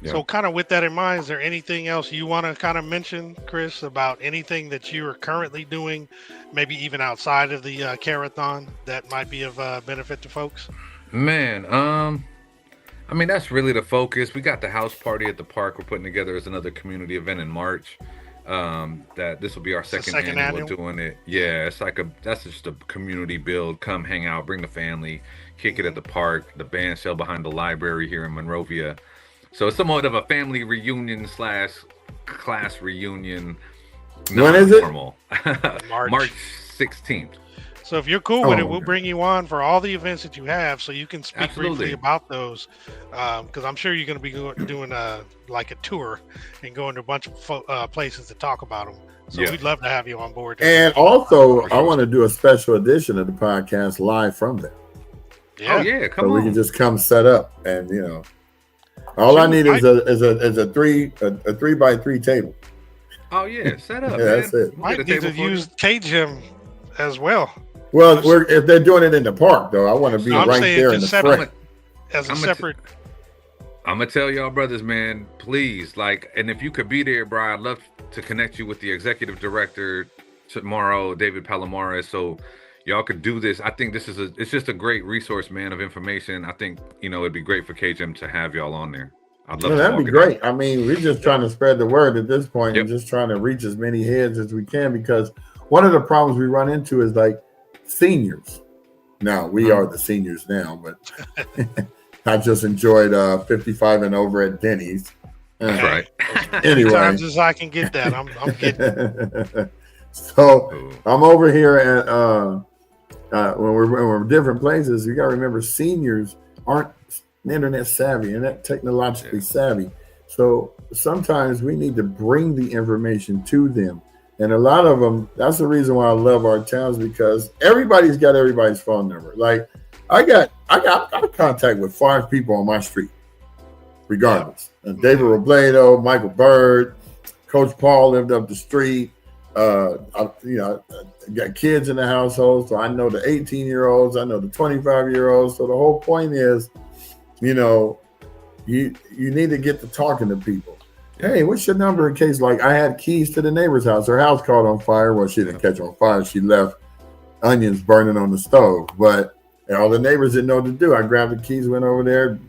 So kind of with that in mind, is there anything else you want to kind of mention, Chris, about anything that you are currently doing, maybe even outside of the Carathon that might be of benefit to folks? Man, I mean, that's really the focus. We got the house party at the park we're putting together as another community event in March. That this will be our second annual doing it. Yeah, that's just a community build. Come hang out, bring the family, kick it at the park, the band shell behind the library here in Monrovia. So it's somewhat of a family reunion / class reunion. When is it? March 16th. So if you're cool with it, we'll bring you on for all the events that you have, so you can speak briefly about those. Because I'm sure you're going to be doing like a tour and going to a bunch of places to talk about them. So we'd love to have you on board. And also, I want to do a special edition of the podcast live from there. Yeah. Oh yeah, come on. So we can just come set up, and all I need is a 3x3 table. Oh yeah, set up. Yeah, man. that's it. Might need to use K-Gym as well. Well, if they're doing it in the park, though, I want to be right there in the front. As a separate. I'm gonna tell y'all, brothers, man, please, and if you could be there, bro, I'd love to connect you with the executive director tomorrow, David Palomares, so y'all could do this. I think it's just a great resource, man, of information. I think it'd be great for KGM to have y'all on there. I'd love that'd be great. I mean, we're just trying to spread the word at this point, and just trying to reach as many heads as we can, because one of the problems we run into is seniors. Now we are the seniors now, but I just enjoyed 55 and over at Denny's. That's right. Anyway, times as I can get that, I'm getting. So I'm over here at when we're different places. You got to remember, seniors aren't internet savvy and not technologically savvy. So sometimes we need to bring the information to them. And a lot of them, that's the reason why I love our towns, because everybody's got everybody's phone number. I got contact with 5 people on my street, regardless. David Robledo, Michael Bird, Coach Paul lived up the street. I got kids in the household, so I know the 18-year-olds, I know the 25-year-olds. So the whole point is, you need to get to talking to people. Hey, what's your number in case, I had keys to the neighbor's house. Her house caught on fire. Well, she didn't catch on fire. She left onions burning on the stove. But all the neighbors didn't know what to do. I grabbed the keys, went over there,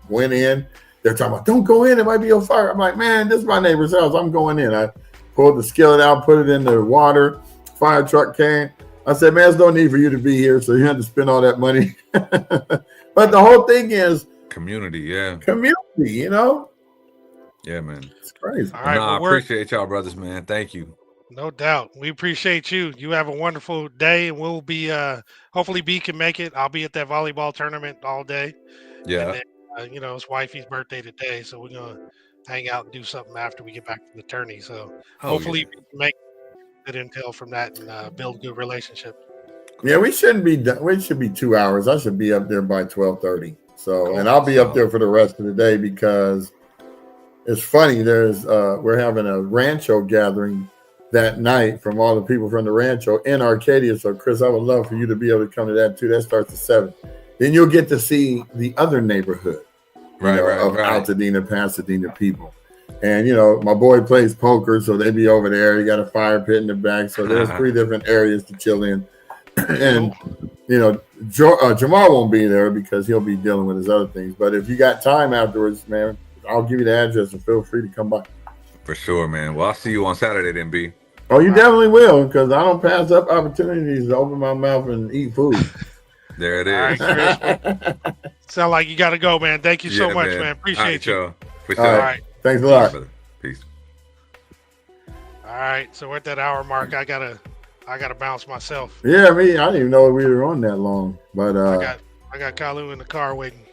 went in. They're talking about, don't go in. It might be on fire. I'm like, man, this is my neighbor's house. I'm going in. I pulled the skillet out, put it in the water. Fire truck came. I said, man, there's no need for you to be here. So you had to spend all that money. But the whole thing is community. Yeah, man. It's crazy. All right, I appreciate y'all, brothers, man. Thank you. No doubt. We appreciate you. You have a wonderful day, and we'll be hopefully B can make it. I'll be at that volleyball tournament all day. Yeah. And then, it's wifey's birthday today, so we're gonna hang out and do something after we get back from the tourney. So hopefully we can make good intel from that and build a good relationship. Yeah, we shouldn't be done. We should be 2 hours. I should be up there by 12:30. So, and I'll be up there for the rest of the day, because it's funny. We're having a Rancho gathering that night from all the people from the Rancho in Arcadia. So, Chris, I would love for you to be able to come to that too. That starts at 7. Then you'll get to see the other neighborhood, of Altadena, Pasadena people. And, my boy plays poker, so they be over there. You got a fire pit in the back. So there's 3 different areas to chill in. And, Jamal won't be there because he'll be dealing with his other things. But if you got time afterwards, man, I'll give you the address and feel free to come by. For sure, man. Well, I'll see you on Saturday then, B. Oh, you definitely will, because I don't pass up opportunities to open my mouth and eat food. There it is. All right, Chris. Sound like you got to go, man. Thank you so much, man. Appreciate you. Y'all. For sure. All right. Thanks a lot. Peace. All right. So we're at that hour mark. I gotta bounce myself. Yeah, I didn't even know we were on that long. But I got Kalu in the car waiting.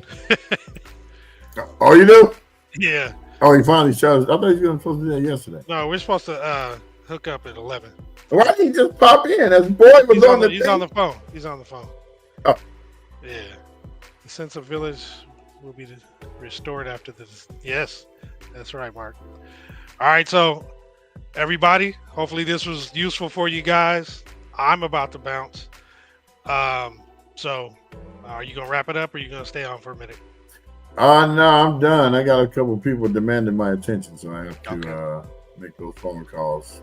Oh, you do? Yeah. Oh, he finally showed us. I thought he was supposed to do that yesterday. No, we're supposed to hook up at 11. Why didn't he just pop in? As boy was on the He's on the phone. He's on the phone. Oh. Yeah. The sense of village will be restored after this. Yes, that's right, Mark. All right, so everybody, hopefully this was useful for you guys. I'm about to bounce. So Are you gonna wrap it up, or are you gonna stay on for a minute? No, I'm done. I got a couple people demanding my attention, so I have to Okay. make those phone calls.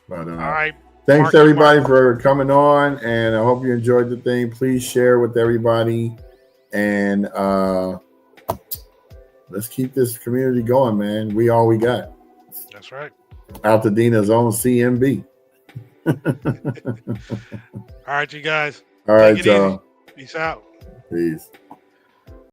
But All right. thanks Marky everybody Mark. for coming on, and I hope you enjoyed the thing. Please share with everybody, and let's keep this community going, man. We all we got. That's right. Altadena's own CMB. All right, you guys. All Take right, it y'all. easy. Peace out. Peace.